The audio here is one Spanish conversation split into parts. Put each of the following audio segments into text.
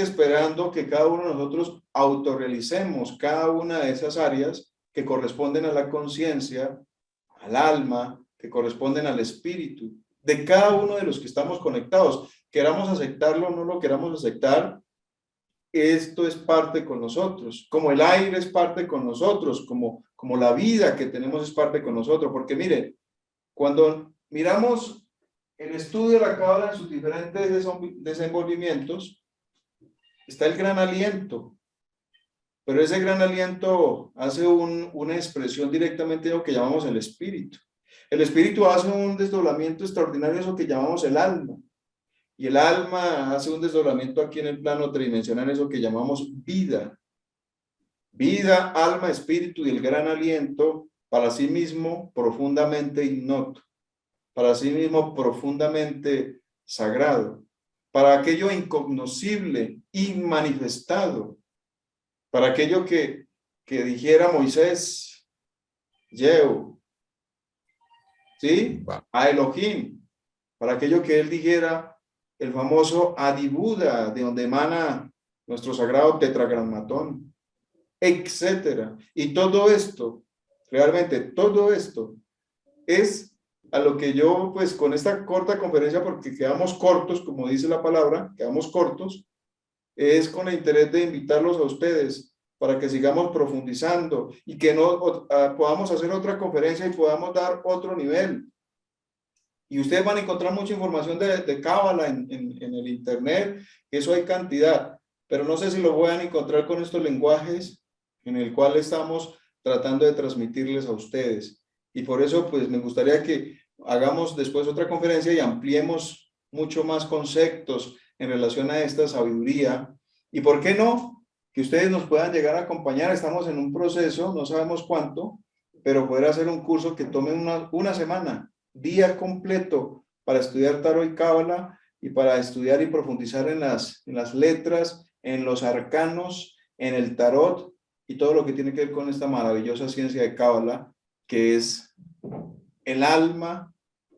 simplemente esperando que cada uno de nosotros autorrealicemos cada una de esas áreas que corresponden a la conciencia, al alma, que corresponden al espíritu, de cada uno de los que estamos conectados. Queramos aceptarlo o no lo queramos aceptar, esto es parte con nosotros, como el aire es parte con nosotros, como la vida que tenemos es parte con nosotros, porque mire, cuando miramos el estudio de la cábala en sus diferentes desenvolvimientos, está el gran aliento, pero ese gran aliento hace una expresión directamente de lo que llamamos el espíritu. El espíritu hace un desdoblamiento extraordinario de eso que llamamos el alma. Y el alma hace un desdoblamiento aquí en el plano tridimensional, eso que llamamos vida. Vida, alma, espíritu y el gran aliento, para sí mismo profundamente ignoto, para sí mismo profundamente sagrado, para aquello incognoscible, inmanifestado, para aquello que dijera Moisés, Yeo, ¿sí? A Elohim, para aquello que él dijera, el famoso Adibuda, de donde emana nuestro sagrado tetragrammatón, etcétera. Y todo esto, realmente todo esto, es a lo que yo, pues con esta corta conferencia, porque quedamos cortos, como dice la palabra, quedamos cortos, es con el interés de invitarlos a ustedes para que sigamos profundizando y que no podamos hacer otra conferencia y podamos dar otro nivel. Y ustedes van a encontrar mucha información de cábala en el internet, eso hay cantidad, pero no sé si lo van a encontrar con estos lenguajes en el cual estamos tratando de transmitirles a ustedes. Y por eso, pues, me gustaría que hagamos después otra conferencia y ampliemos mucho más conceptos en relación a esta sabiduría. ¿Y por qué no? Que ustedes nos puedan llegar a acompañar. Estamos en un proceso, no sabemos cuánto, pero poder hacer un curso que tome una semana, día completo, para estudiar tarot y cábala y para estudiar y profundizar en las letras, en los arcanos, en el tarot y todo lo que tiene que ver con esta maravillosa ciencia de cábala, que es el alma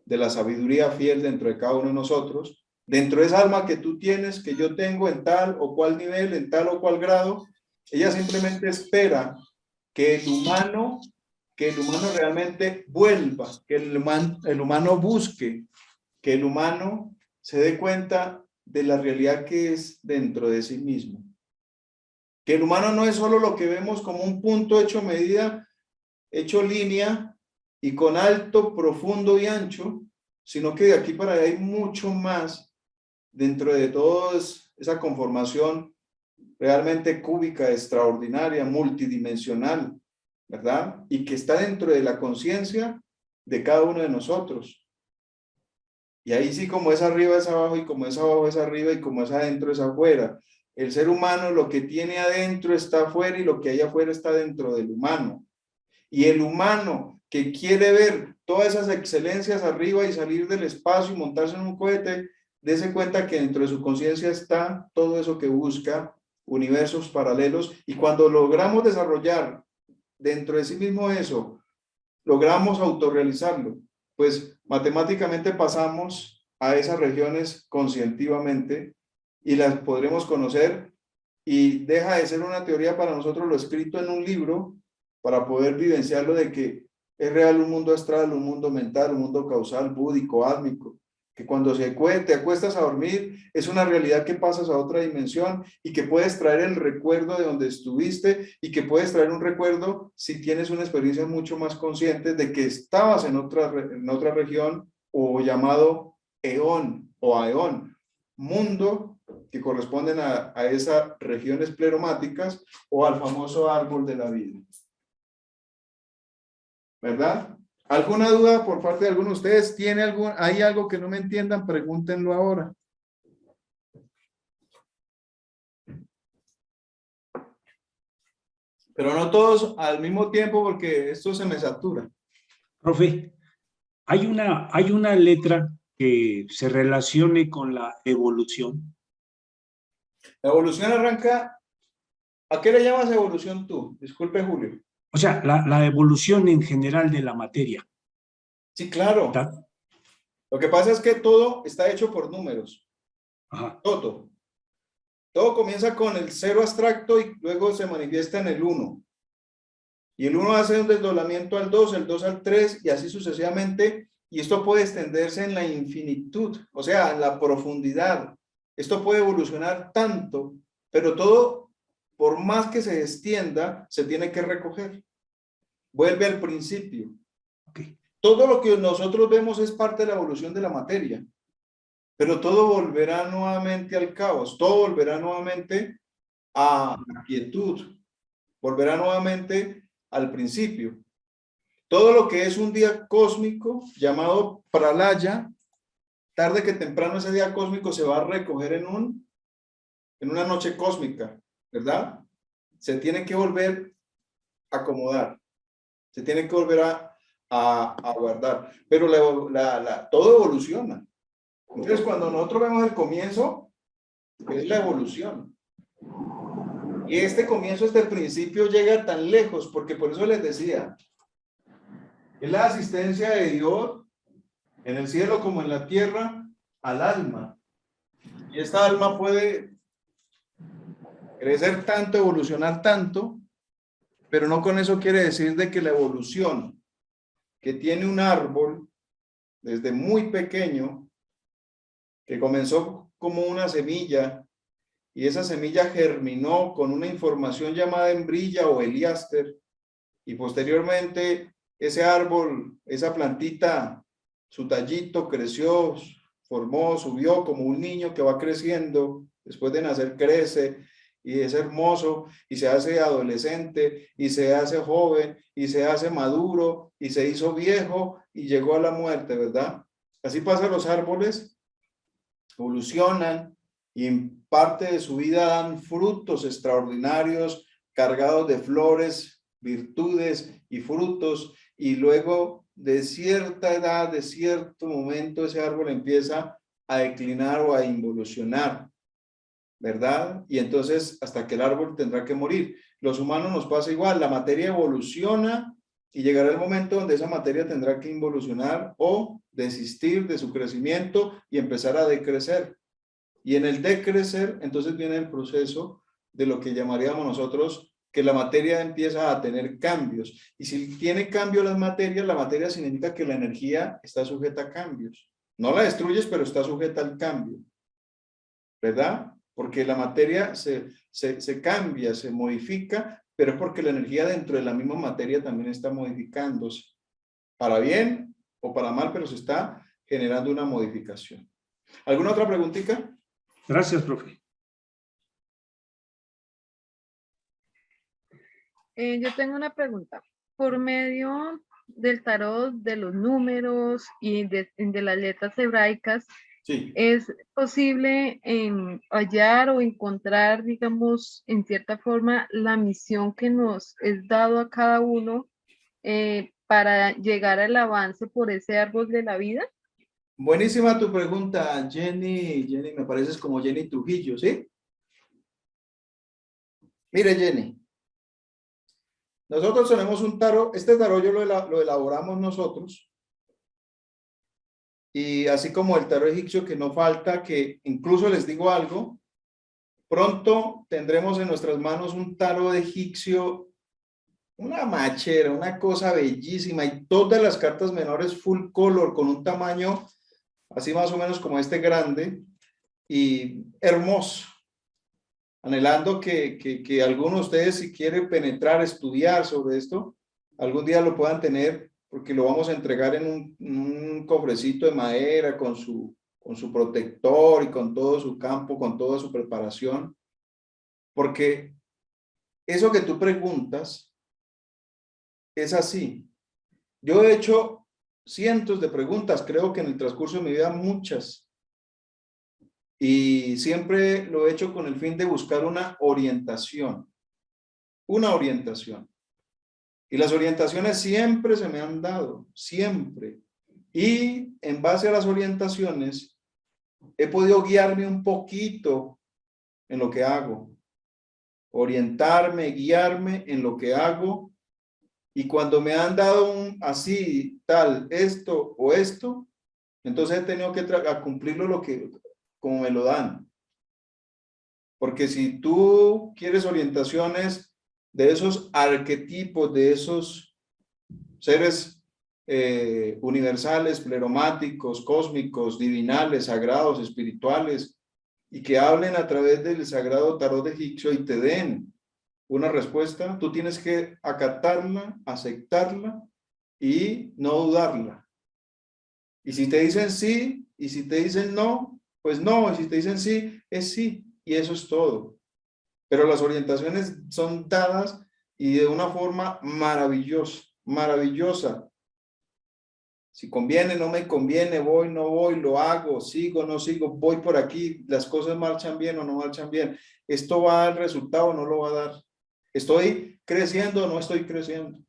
de la sabiduría fiel dentro de cada uno de nosotros, dentro de esa alma que tú tienes, que yo tengo en tal o cual nivel, en tal o cual grado. Ella simplemente espera que el humano realmente vuelva, que el humano busque, que el humano se dé cuenta de la realidad que es dentro de sí mismo. Que el humano no es solo lo que vemos como un punto hecho medida, hecho línea y con alto, profundo y ancho, sino que de aquí para allá hay mucho más dentro de toda esa conformación realmente cúbica, extraordinaria, multidimensional, ¿verdad? Y que está dentro de la conciencia de cada uno de nosotros. Y ahí sí, como es arriba es abajo, y como es abajo es arriba, y como es adentro es afuera. El ser humano, lo que tiene adentro está afuera, y lo que hay afuera está dentro del humano. Y el humano que quiere ver todas esas excelencias arriba y salir del espacio y montarse en un cohete, dése cuenta que dentro de su conciencia está todo eso que busca, universos paralelos, y cuando logramos desarrollar dentro de sí mismo eso, logramos autorrealizarlo, pues matemáticamente pasamos a esas regiones conscientivamente y las podremos conocer, y deja de ser una teoría para nosotros lo escrito en un libro para poder vivenciarlo, de que es real un mundo astral, un mundo mental, un mundo causal, búdico, átmico, que cuando te acuestas a dormir es una realidad que pasas a otra dimensión y que puedes traer el recuerdo de donde estuviste, y que puedes traer un recuerdo si tienes una experiencia mucho más consciente de que estabas en otra región, o llamado eón o aeón, mundo que corresponden a esas regiones pleromáticas o al famoso árbol de la vida. ¿Verdad? ¿Alguna duda por parte de alguno de ustedes? ¿Hay algo que no me entiendan? Pregúntenlo ahora. Pero no todos al mismo tiempo, porque esto se me satura. Profe, hay una letra que se relacione con la evolución. La evolución arranca. ¿A qué le llamas evolución tú? Disculpe, Julio. O sea, la evolución en general de la materia. Sí, claro. ¿Está? Lo que pasa es que todo está hecho por números. Ajá. Todo. Todo comienza con el cero abstracto y luego se manifiesta en el 1. Y el 1 hace un desdoblamiento al 2, el 2 al 3 y así sucesivamente. Y esto puede extenderse en la infinitud, o sea, en la profundidad. Esto puede evolucionar tanto, pero todo, por más que se extienda, se tiene que recoger. Vuelve al principio. Okay. Todo lo que nosotros vemos es parte de la evolución de la materia, pero todo volverá nuevamente al caos, todo volverá nuevamente a la quietud, volverá nuevamente al principio. Todo lo que es un día cósmico llamado pralaya, tarde que temprano ese día cósmico se va a recoger en una noche cósmica, ¿verdad? Se tiene que volver a acomodar, se tiene que volver a guardar, pero todo evoluciona. Entonces, cuando nosotros vemos el comienzo, es la evolución. Y este comienzo, este principio llega tan lejos, porque por eso les decía, es la asistencia de Dios en el cielo como en la tierra al alma. Y esta alma puede crecer tanto, evolucionar tanto, pero no con eso quiere decir de que la evolución que tiene un árbol desde muy pequeño, que comenzó como una semilla, y esa semilla germinó con una información llamada embrilla o heliáster, y posteriormente ese árbol, esa plantita, su tallito creció, formó, subió como un niño que va creciendo, después de nacer crece, y es hermoso, y se hace adolescente, y se hace joven, y se hace maduro, y se hizo viejo, y llegó a la muerte, ¿verdad? Así pasan los árboles, evolucionan, y en parte de su vida dan frutos extraordinarios, cargados de flores, virtudes y frutos, y luego de cierta edad, de cierto momento, ese árbol empieza a declinar o a involucionar, ¿verdad? Y entonces hasta que el árbol tendrá que morir. Los humanos nos pasa igual, la materia evoluciona y llegará el momento donde esa materia tendrá que involucionar o desistir de su crecimiento y empezar a decrecer. Y en el decrecer, entonces viene el proceso de lo que llamaríamos nosotros que la materia empieza a tener cambios. Y si tiene cambios la materia significa que la energía está sujeta a cambios. No la destruyes, pero está sujeta al cambio, ¿verdad? Porque la materia se cambia, se modifica, pero es porque la energía dentro de la misma materia también está modificándose, para bien o para mal, pero se está generando una modificación. ¿Alguna otra preguntita? Gracias, profe. Yo tengo una pregunta. Por medio del tarot, de los números y de las letras hebraicas, Sí. ¿es posible hallar o encontrar, digamos, en cierta forma, la misión que nos es dado a cada uno para llegar al avance por ese árbol de la vida? Buenísima tu pregunta, Jenny. Jenny, me pareces como Jenny Trujillo, ¿sí? Mire, Jenny. Nosotros tenemos un tarot. Este tarot yo lo elaboramos nosotros. Y así como el tarot egipcio, que no falta, que incluso les digo algo, pronto tendremos en nuestras manos un tarot egipcio, una machera, una cosa bellísima, y todas las cartas menores full color, con un tamaño así más o menos como este grande, y hermoso. Anhelando que alguno de ustedes, si quiere penetrar, estudiar sobre esto, algún día lo puedan tener, porque lo vamos a entregar en un cofrecito de madera con su protector y con todo su campo, con toda su preparación, porque eso que tú preguntas es así. Yo he hecho cientos de preguntas, creo que en el transcurso de mi vida muchas, y siempre lo he hecho con el fin de buscar una orientación. Y las orientaciones siempre se me han dado, siempre. Y en base a las orientaciones, he podido guiarme un poquito en lo que hago. Orientarme, guiarme en lo que hago. Y cuando me han dado un así, tal, esto o esto, entonces he tenido que cumplirlo como me lo dan. Porque si tú quieres orientaciones de esos arquetipos, de esos seres universales, pleromáticos, cósmicos, divinales, sagrados, espirituales, y que hablen a través del sagrado tarot egipcio y te den una respuesta, tú tienes que acatarla, aceptarla y no dudarla. Y si te dicen sí, y si te dicen no, pues no, y si te dicen sí, es sí, y eso es todo. Pero las orientaciones son dadas y de una forma maravillosa, maravillosa. Si conviene, no me conviene, voy, no voy, lo hago, sigo, no sigo, voy por aquí, las cosas marchan bien o no marchan bien. ¿Esto va a dar resultado o no lo va a dar? ¿Estoy creciendo o no estoy creciendo?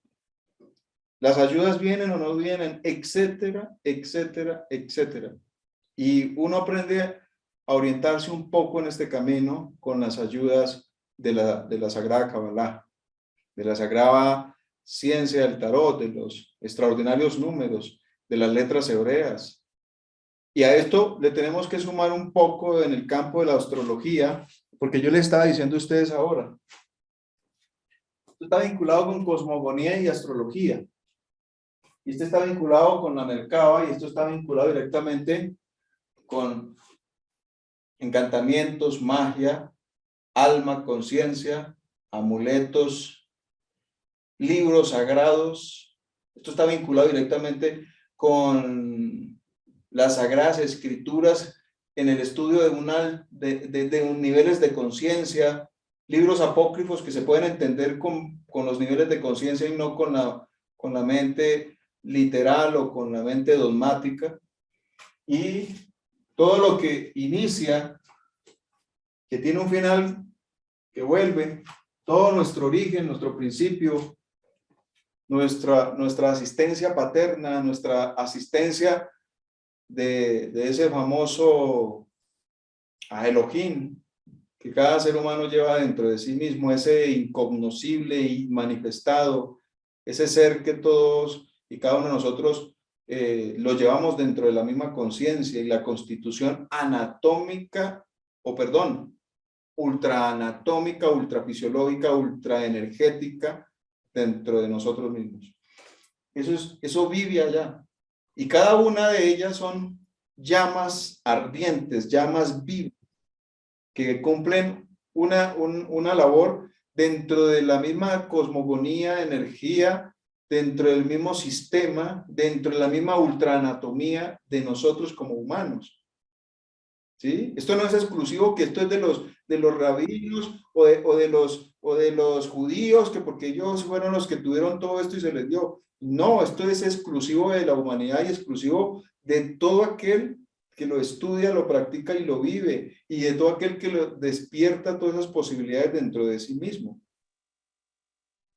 ¿Las ayudas vienen o no vienen? Etcétera, etcétera, etcétera. Y uno aprende a orientarse un poco en este camino con las ayudas de la Sagrada Kabbalah, de la sagrada ciencia del tarot, de los extraordinarios números, de las letras hebreas. Y a esto le tenemos que sumar un poco en el campo de la astrología, porque yo le estaba diciendo a ustedes ahora, esto está vinculado con cosmogonía y astrología, y este está vinculado con la Merkaba, y esto está vinculado directamente con encantamientos, magia, alma, conciencia, amuletos, libros sagrados. Esto está vinculado directamente con las sagradas escrituras en el estudio de niveles de conciencia, libros apócrifos que se pueden entender con los niveles de conciencia y no con la mente literal o con la mente dogmática. Y todo lo que inicia, que tiene un final, que vuelve, todo nuestro origen, nuestro principio, nuestra asistencia paterna, nuestra asistencia de ese famoso Elohim, que cada ser humano lleva dentro de sí mismo, ese incognoscible y manifestado, ese ser que todos y cada uno de nosotros lo llevamos dentro de la misma conciencia, y la constitución anatómica, ultraanatómica, ultrafisiológica, ultraenergética dentro de nosotros mismos. Eso vive allá. Y cada una de ellas son llamas ardientes, llamas vivas, que cumplen una labor dentro de la misma cosmogonía, energía, dentro del mismo sistema, dentro de la misma ultraanatomía de nosotros como humanos. ¿Sí? Esto no es exclusivo, que esto es de los rabinos o de los judíos, que porque ellos fueron los que tuvieron todo esto y se les dio. No, esto es exclusivo de la humanidad y exclusivo de todo aquel que lo estudia, lo practica y lo vive, y de todo aquel que lo despierta todas esas posibilidades dentro de sí mismo.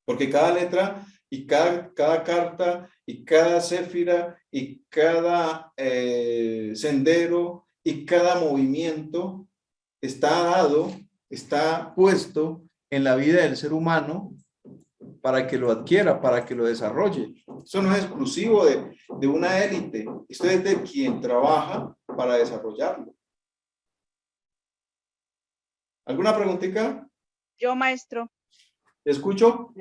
Porque cada letra y cada carta y cada céfira y cada sendero y cada movimiento está dado, está puesto en la vida del ser humano para que lo adquiera, para que lo desarrolle. Eso no es exclusivo de una élite, esto es de quien trabaja para desarrollarlo. ¿Alguna preguntita? Yo, maestro. ¿Te escucho?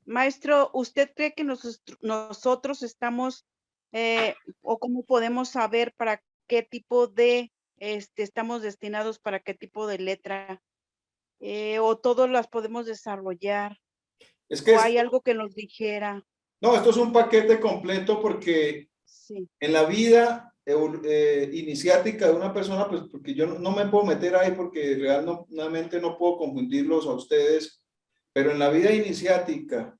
Maestro, ¿usted cree que nosotros estamos, o cómo podemos saber para qué tipo de, estamos destinados para qué tipo de letra? ¿O todas las podemos desarrollar? Es que ¿O hay algo que nos dijera? No, esto es un paquete completo, porque sí, en la vida iniciática de una persona, pues porque yo no me puedo meter ahí porque realmente no puedo confundirlos a ustedes, pero en la vida iniciática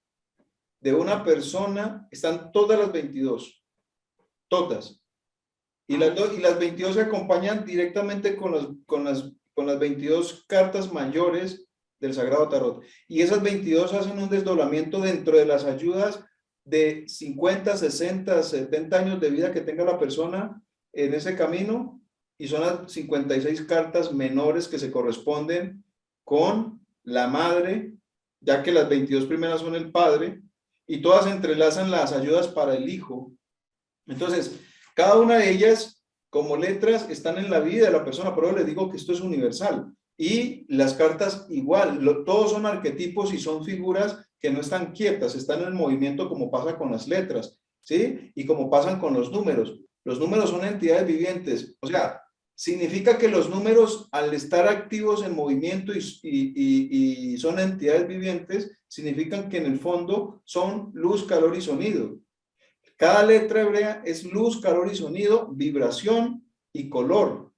de una persona están todas las 22, todas. Y las 22 se acompañan directamente con las 22 cartas mayores del Sagrado Tarot. Y esas 22 hacen un desdoblamiento dentro de las ayudas de 50, 60, 70 años de vida que tenga la persona en ese camino, y son las 56 cartas menores que se corresponden con la madre, ya que las 22 primeras son el padre, y todas entrelazan las ayudas para el hijo. Entonces, cada una de ellas, como letras, están en la vida de la persona, pero les digo que esto es universal. Y las cartas igual, todos son arquetipos y son figuras que no están quietas, están en movimiento como pasa con las letras, ¿sí? Y como pasan con los números. Los números son entidades vivientes, o sea, significa que los números al estar activos en movimiento y son entidades vivientes, significan que en el fondo son luz, calor y sonido. Cada letra hebrea es luz, calor y sonido, vibración y color.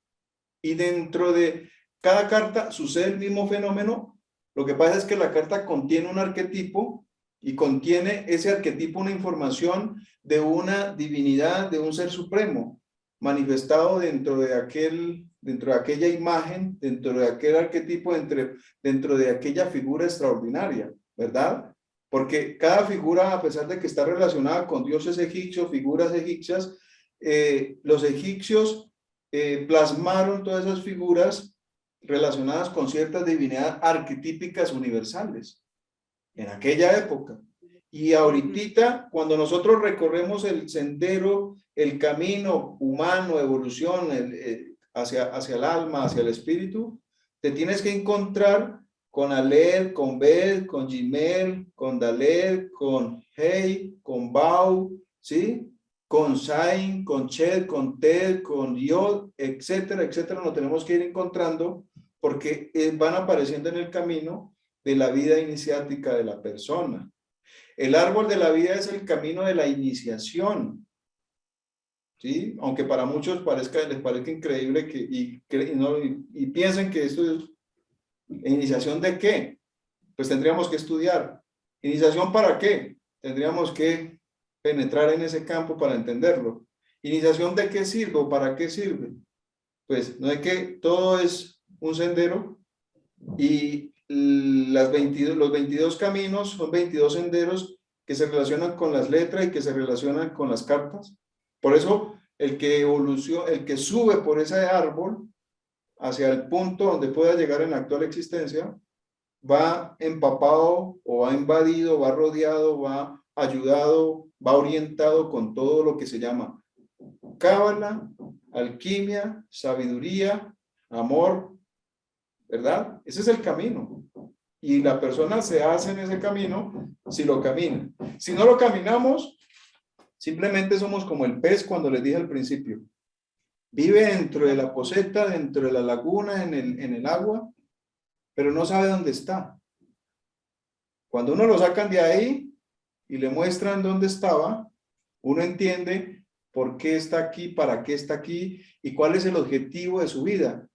Y dentro de cada carta sucede el mismo fenómeno. Lo que pasa es que la carta contiene un arquetipo y contiene ese arquetipo una información de una divinidad, de un ser supremo, manifestado dentro de aquella imagen, dentro de aquel arquetipo, dentro de aquella figura extraordinaria, ¿verdad? Porque cada figura, a pesar de que está relacionada con dioses egipcios, figuras egipcias, los egipcios plasmaron todas esas figuras relacionadas con ciertas divinidades arquetípicas universales en aquella época. Y ahorita, cuando nosotros recorremos el sendero, el camino humano, evolución, hacia el alma, hacia el espíritu, te tienes que encontrar con Alel, con Bel, con Gimel, con Dalet, con Hei, con Bau, ¿sí? Con Zain, con Chet, con Ted, con Yod, etcétera, etcétera. Nos tenemos que ir encontrando porque van apareciendo en el camino de la vida iniciática de la persona. El árbol de la vida es el camino de la iniciación, ¿sí? Aunque para muchos les parezca increíble y piensen que esto es iniciación de qué, pues tendríamos que estudiar. ¿Iniciación para qué? Tendríamos que penetrar en ese campo para entenderlo. ¿Iniciación de qué sirve o para qué sirve? Pues no es que todo es un sendero y los 22 caminos son 22 senderos que se relacionan con las letras y que se relacionan con las cartas. Por eso el que sube por ese árbol hacia el punto donde pueda llegar en la actual existencia, va empapado o va invadido, va rodeado, va ayudado, va orientado con todo lo que se llama cábala, alquimia, sabiduría, amor, ¿verdad? Ese es el camino. Y la persona se hace en ese camino si lo camina. Si no lo caminamos, simplemente somos como el pez cuando les dije al principio. Vive dentro de la poceta, dentro de la laguna, en el agua, pero no sabe dónde está. Cuando uno lo sacan de ahí y le muestran dónde estaba, uno entiende por qué está aquí, para qué está aquí y cuál es el objetivo de su vida.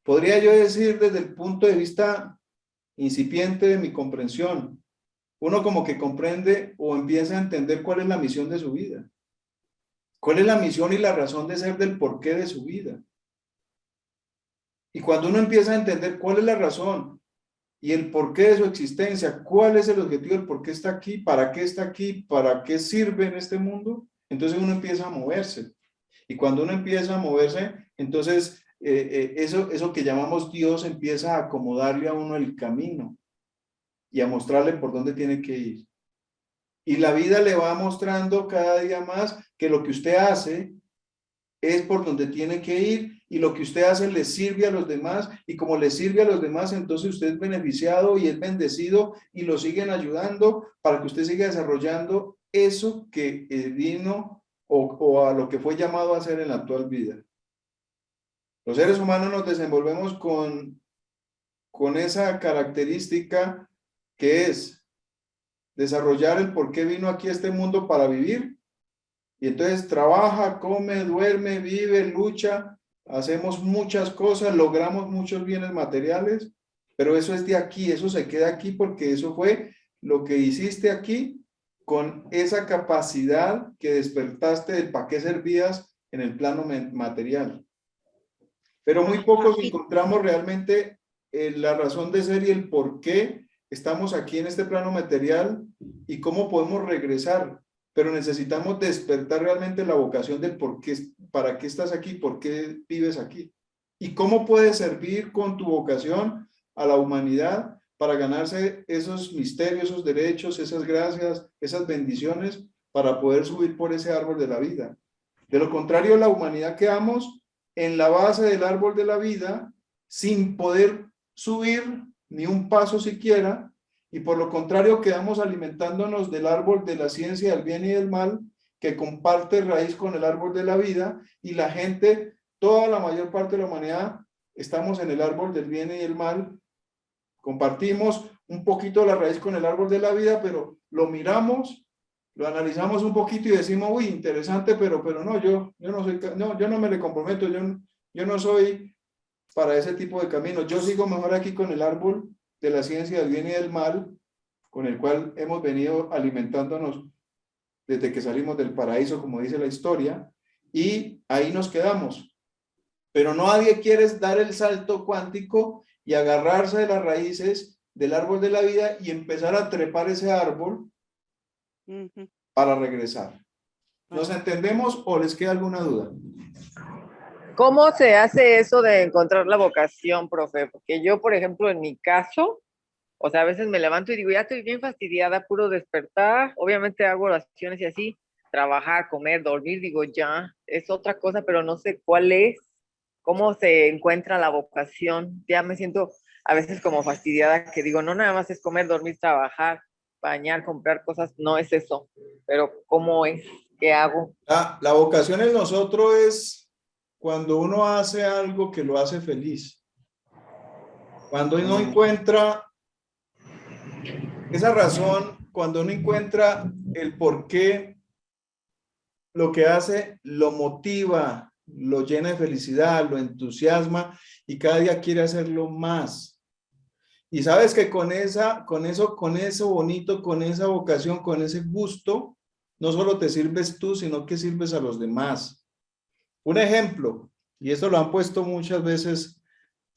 Podría yo decir desde el punto de vista incipiente de mi comprensión, uno como que comprende o empieza a entender cuál es la misión de su vida. ¿Cuál es la misión y la razón de ser del porqué de su vida? Y cuando uno empieza a entender cuál es la razón y el porqué de su existencia, cuál es el objetivo, el por qué está aquí, para qué sirve en este mundo, entonces uno empieza a moverse. Y cuando uno empieza a moverse, entonces eso que llamamos Dios empieza a acomodarle a uno el camino y a mostrarle por dónde tiene que ir. Y la vida le va mostrando cada día más que lo que usted hace es por donde tiene que ir y lo que usted hace le sirve a los demás y como le sirve a los demás, entonces usted es beneficiado y es bendecido y lo siguen ayudando para que usted siga desarrollando eso que vino o a lo que fue llamado a hacer en la actual vida. Los seres humanos nos desenvolvemos con esa característica que es desarrollar el por qué vino aquí a este mundo para vivir. Y entonces trabaja, come, duerme, vive, lucha, hacemos muchas cosas, logramos muchos bienes materiales, pero eso es de aquí, eso se queda aquí porque eso fue lo que hiciste aquí con esa capacidad que despertaste del para qué servías en el plano material. Pero muy pocos encontramos realmente la razón de ser y el por qué estamos aquí en este plano material y cómo podemos regresar, pero necesitamos despertar realmente la vocación del por qué, para qué estás aquí, por qué vives aquí y cómo puedes servir con tu vocación a la humanidad para ganarse esos misterios, esos derechos, esas gracias, esas bendiciones para poder subir por ese árbol de la vida. De lo contrario, la humanidad quedamos en la base del árbol de la vida sin poder subir ni un paso siquiera, y por lo contrario quedamos alimentándonos del árbol de la ciencia del bien y del mal, que comparte raíz con el árbol de la vida, y la gente, toda la mayor parte de la humanidad, estamos en el árbol del bien y del mal, compartimos un poquito la raíz con el árbol de la vida, pero lo miramos, lo analizamos un poquito y decimos, uy, interesante, pero no, yo no soy, no, yo no me le comprometo, yo no soy para ese tipo de caminos. Yo sigo mejor aquí con el árbol de la ciencia del bien y del mal, con el cual hemos venido alimentándonos desde que salimos del paraíso, como dice la historia, y ahí nos quedamos. Pero nadie quiere dar el salto cuántico y agarrarse de las raíces del árbol de la vida y empezar a trepar ese árbol para regresar. ¿Nos entendemos o les queda alguna duda? ¿Cómo se hace eso de encontrar la vocación, profe? Porque yo, por ejemplo, en mi caso, o sea, a veces me levanto y digo, ya estoy bien fastidiada, puro despertar. Obviamente hago oraciones y así, trabajar, comer, dormir, digo, ya, es otra cosa, pero no sé cuál es, cómo se encuentra la vocación. Ya me siento a veces como fastidiada, que digo, no nada más es comer, dormir, trabajar, bañar, comprar cosas, no es eso. Pero ¿cómo es? ¿Qué hago? La vocación en nosotros es cuando uno hace algo que lo hace feliz. Cuando uno encuentra esa razón, cuando uno encuentra el por qué lo que hace lo motiva, lo llena de felicidad, lo entusiasma y cada día quiere hacerlo más. Y sabes que con eso bonito, con esa vocación, con ese gusto, no solo te sirves tú, sino que sirves a los demás. Un ejemplo, y esto lo han puesto muchas veces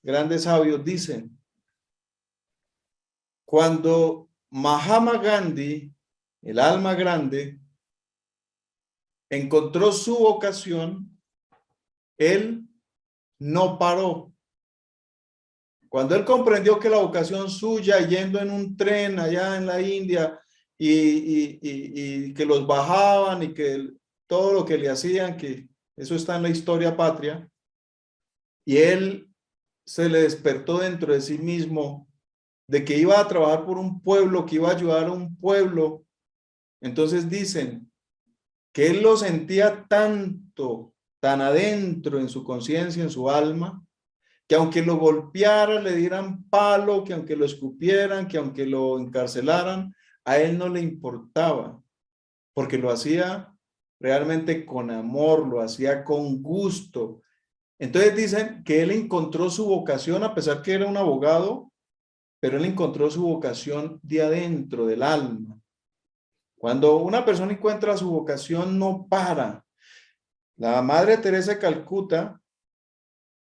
grandes sabios, dicen, cuando Mahatma Gandhi, el alma grande, encontró su vocación, él no paró. Cuando él comprendió que la vocación suya, yendo en un tren allá en la India y que los bajaban y que todo lo que le hacían, que eso está en la historia patria, y él se le despertó dentro de sí mismo de que iba a trabajar por un pueblo, que iba a ayudar a un pueblo. Entonces dicen que él lo sentía tanto, tan adentro en su conciencia, en su alma, que aunque lo golpearan, le dieran palo, que aunque lo escupieran, que aunque lo encarcelaran, a él no le importaba, porque lo hacía realmente con amor, lo hacía con gusto. Entonces dicen que él encontró su vocación, a pesar que era un abogado, pero él encontró su vocación de adentro, del alma. Cuando una persona encuentra su vocación, no para. La Madre Teresa de Calcuta,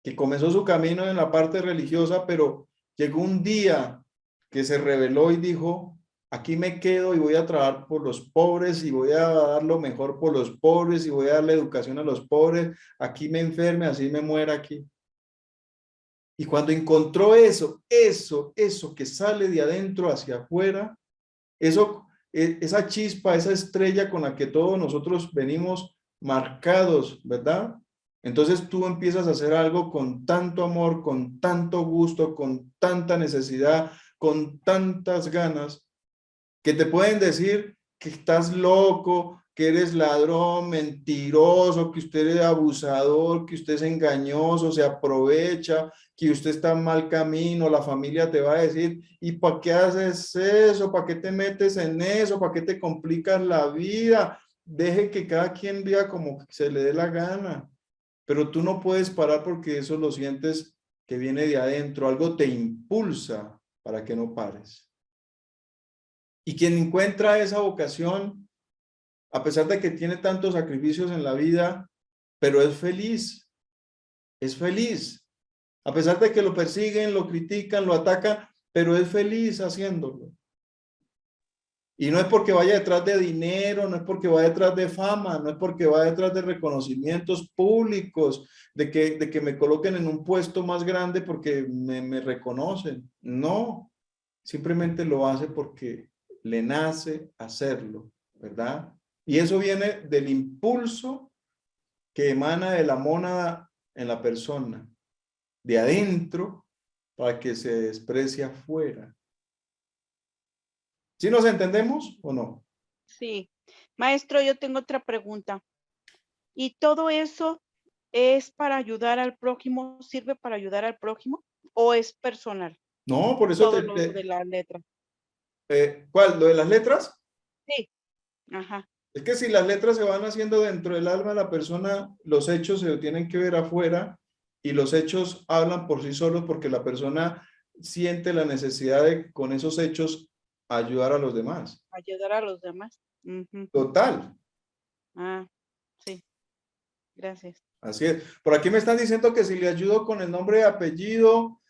que comenzó su camino en la parte religiosa, pero llegó un día que se rebeló y dijo, aquí me quedo y voy a trabajar por los pobres y voy a dar lo mejor por los pobres y voy a darle educación a los pobres, aquí me enferme, así me muera aquí. Y cuando encontró eso que sale de adentro hacia afuera, esa chispa, esa estrella con la que todos nosotros venimos marcados, ¿verdad? Entonces tú empiezas a hacer algo con tanto amor, con tanto gusto, con tanta necesidad, con tantas ganas, que te pueden decir que estás loco, que eres ladrón, mentiroso, que usted es abusador, que usted es engañoso, se aprovecha, que usted está en mal camino, la familia te va a decir, ¿y para qué haces eso? ¿Para qué te metes en eso? ¿Para qué te complicas la vida? Deje que cada quien viva como se le dé la gana. Pero tú no puedes parar porque eso lo sientes que viene de adentro, algo te impulsa para que no pares. Y quien encuentra esa vocación, a pesar de que tiene tantos sacrificios en la vida, pero es feliz, es feliz. A pesar de que lo persiguen, lo critican, lo atacan, pero es feliz haciéndolo. Y no es porque vaya detrás de dinero, no es porque vaya detrás de fama, no es porque vaya detrás de reconocimientos públicos, de que me coloquen en un puesto más grande porque me reconocen. No, simplemente lo hace porque le nace hacerlo, ¿verdad? Y eso viene del impulso que emana de la mónada en la persona, de adentro, para que se exprese afuera. ¿Sí nos entendemos o no? Sí. Maestro, yo tengo otra pregunta. ¿Y todo eso es para ayudar al prójimo? ¿Sirve para ayudar al prójimo? ¿O es personal? No, por eso Todo lo de la letra. ¿cuál? ¿Lo de las letras? Sí. Ajá. Es que si las letras se van haciendo dentro del alma de la persona, los hechos se tienen que ver afuera y los hechos hablan por sí solos porque la persona siente la necesidad de, con esos hechos, ayudar a los demás. Ayudar a los demás. Ujú. Total. Ah, sí. Gracias. Así es. Por aquí me están diciendo que si le ayudo con el nombre y apellido,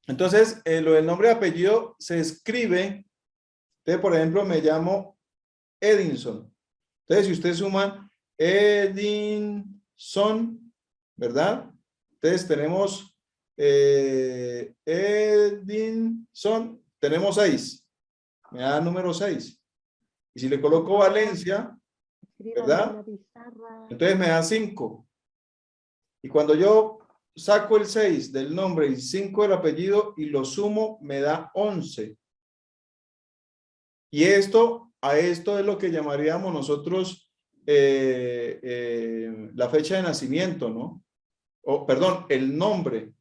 entonces lo del nombre y apellido se escribe. Entonces, por ejemplo, me llamo Edinson. Entonces, si ustedes suman Edinson, ¿verdad? Entonces tenemos Edinson, tenemos 6. Me da número 6. Y si le coloco Valencia, ¿verdad? Entonces me da 5. Y cuando yo saco el 6 del nombre y 5 del apellido y lo sumo, me da 11. Y a esto es lo que llamaríamos nosotros la fecha de nacimiento, ¿no? O, perdón, el nombre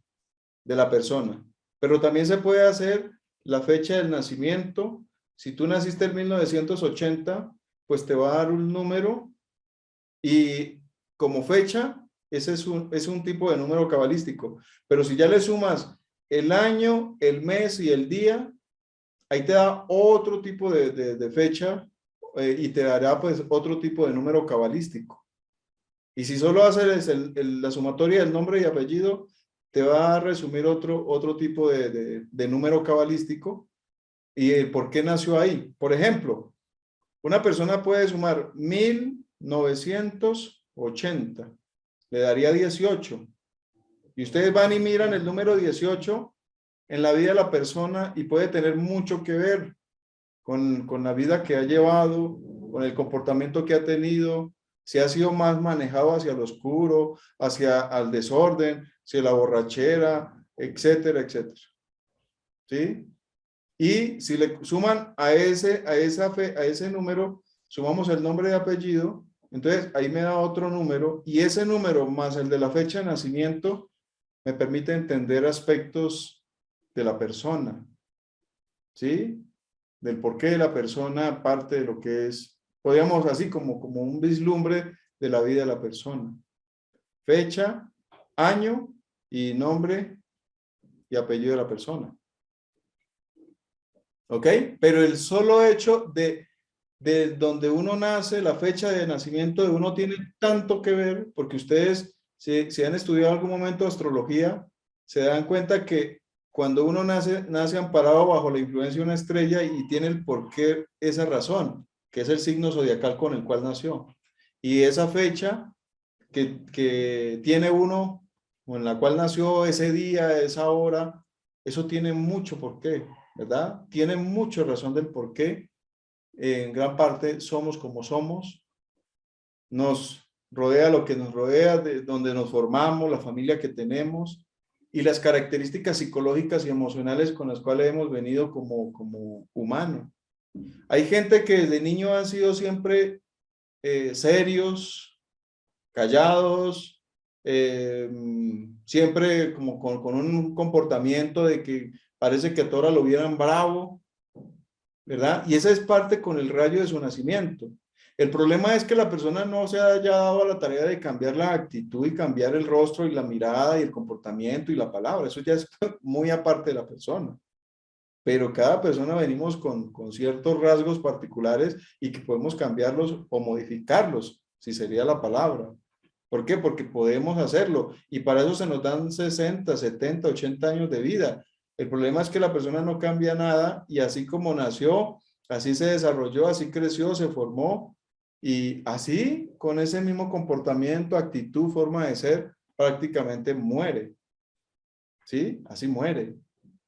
de la persona. Pero también se puede hacer la fecha del nacimiento. Si tú naciste en 1980, pues te va a dar un número y como fecha, ese es un tipo de número cabalístico. Pero si ya le sumas el año, el mes y el día, ahí te da otro tipo de fecha y te dará pues otro tipo de número cabalístico. Y si solo haces la sumatoria del nombre y apellido, te va a resumir otro tipo de número cabalístico y el por qué nació ahí. Por ejemplo, una persona puede sumar 1980, le daría 18. Y ustedes van y miran el número 18 en la vida de la persona y puede tener mucho que ver con la vida que ha llevado, con el comportamiento que ha tenido, si ha sido más manejado hacia lo oscuro, hacia el desorden, hacia la borrachera, etcétera, etcétera. ¿Sí? Y si le suman a ese número, sumamos el nombre y apellido, entonces ahí me da otro número y ese número más el de la fecha de nacimiento me permite entender aspectos de la persona, ¿sí? Del porqué de la persona, parte de lo que es, podríamos así como un vislumbre de la vida de la persona. Fecha, año y nombre y apellido de la persona. ¿Ok? Pero el solo hecho de donde uno nace, la fecha de nacimiento de uno tiene tanto que ver, porque ustedes, si han estudiado en algún momento astrología, se dan cuenta que cuando uno nace amparado bajo la influencia de una estrella y tiene el porqué, esa razón, que es el signo zodiacal con el cual nació. Y esa fecha que tiene uno, o en la cual nació ese día, esa hora, eso tiene mucho porqué, ¿verdad? Tiene mucha razón del porqué. En gran parte somos como somos. Nos rodea lo que nos rodea, de donde nos formamos, la familia que tenemos y las características psicológicas y emocionales con las cuales hemos venido como humano. Hay gente que desde niño han sido siempre serios, callados, siempre como con un comportamiento de que parece que a todos lo vieran bravo, ¿verdad? Y esa es parte con el rayo de su nacimiento. El problema es que la persona no se haya dado a la tarea de cambiar la actitud y cambiar el rostro y la mirada y el comportamiento y la palabra. Eso ya es muy aparte de la persona. Pero cada persona venimos con ciertos rasgos particulares y que podemos cambiarlos o modificarlos, si sería la palabra. ¿Por qué? Porque podemos hacerlo. Y para eso se nos dan 60, 70, 80 años de vida. El problema es que la persona no cambia nada y así como nació, así se desarrolló, así creció, se formó y así con ese mismo comportamiento, actitud, forma de ser, prácticamente muere. ¿Sí? Así muere.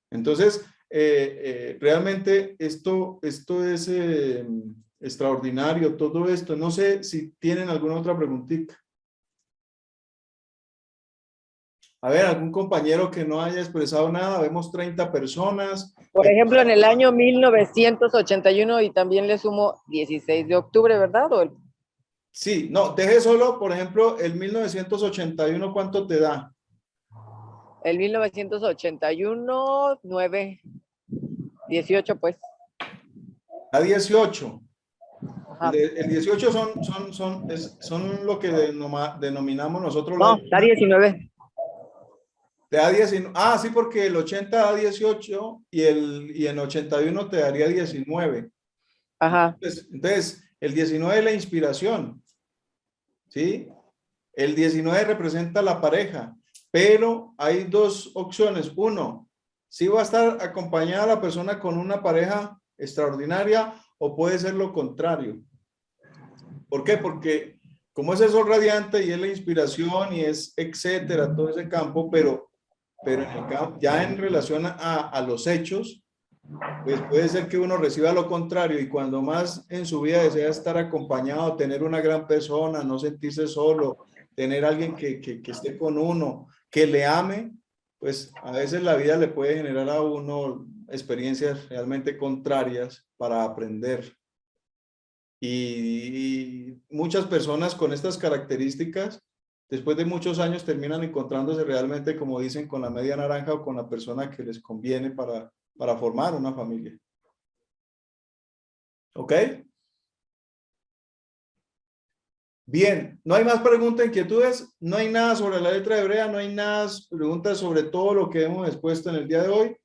Entonces, realmente esto es extraordinario, todo esto. No sé si tienen alguna otra preguntita. A ver, algún compañero que no haya expresado nada, vemos 30 personas. Por ejemplo, en el año 1981 y también le sumo 16 de octubre, ¿verdad? ¿O Sí, no, deje solo, por ejemplo, el 1981, ¿cuánto te da? el 1981, 9, 18 pues. A 18. Ajá. El 18 son lo que denominamos nosotros No, da 19. te da 19. Ah, sí, porque el 80 da 18 y el 81 te daría 19. Ajá. Entonces, el 19 es la inspiración, ¿sí? El 19 representa la pareja, pero hay dos opciones. Uno, si va a estar acompañada la persona con una pareja extraordinaria o puede ser lo contrario. ¿Por qué? Porque como es el sol radiante y es la inspiración y es etcétera, todo ese campo, pero en el campo, ya en relación a los hechos, pues puede ser que uno reciba lo contrario y cuando más en su vida desea estar acompañado, tener una gran persona, no sentirse solo, tener alguien que esté con uno, que le ame, pues a veces la vida le puede generar a uno experiencias realmente contrarias para aprender. Y muchas personas con estas características, después de muchos años, terminan encontrándose realmente, como dicen, con la media naranja o con la persona que les conviene para formar una familia. ¿Ok? Bien, no hay más preguntas, inquietudes, no hay nada sobre la letra hebrea, no hay nada, preguntas sobre todo lo que hemos expuesto en el día de hoy,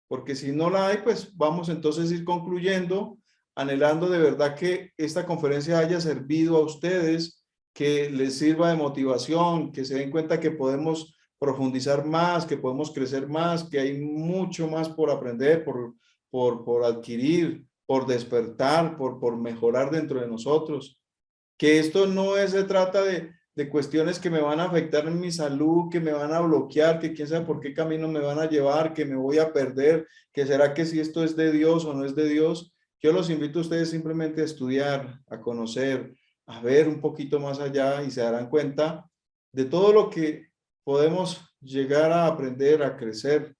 porque si no la hay, pues vamos entonces a ir concluyendo, anhelando de verdad que esta conferencia haya servido a ustedes, que les sirva de motivación, que se den cuenta que podemos profundizar más, que podemos crecer más, que hay mucho más por aprender, por adquirir, por despertar, por mejorar dentro de nosotros. Que esto no se trata de cuestiones que me van a afectar en mi salud, que me van a bloquear, que quién sabe por qué camino me van a llevar, que me voy a perder, que será que si esto es de Dios o no es de Dios. Yo los invito a ustedes simplemente a estudiar, a conocer, a ver un poquito más allá y se darán cuenta de todo lo que podemos llegar a aprender, a crecer,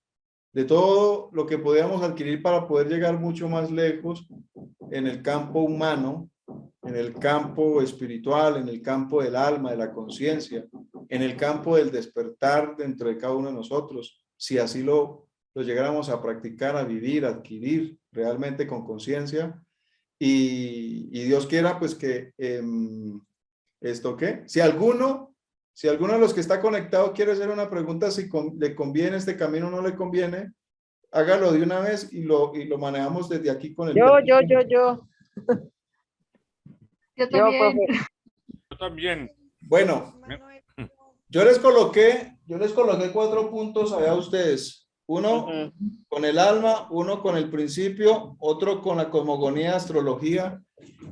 de todo lo que podemos adquirir para poder llegar mucho más lejos en el campo humano, en el campo espiritual, en el campo del alma, de la conciencia, en el campo del despertar dentro de cada uno de nosotros, si así lo llegáramos a practicar, a vivir, a adquirir realmente con conciencia. Y Dios quiera pues que esto qué, si alguno de los que está conectado quiere hacer una pregunta, si le conviene este camino o no le conviene, hágalo de una vez y lo manejamos desde aquí con el Yo. Yo también. Profe. Yo también. Bueno, yo les coloqué 4 puntos allá a ustedes. Uno con el alma, uno con el principio, otro con la cosmogonía, astrología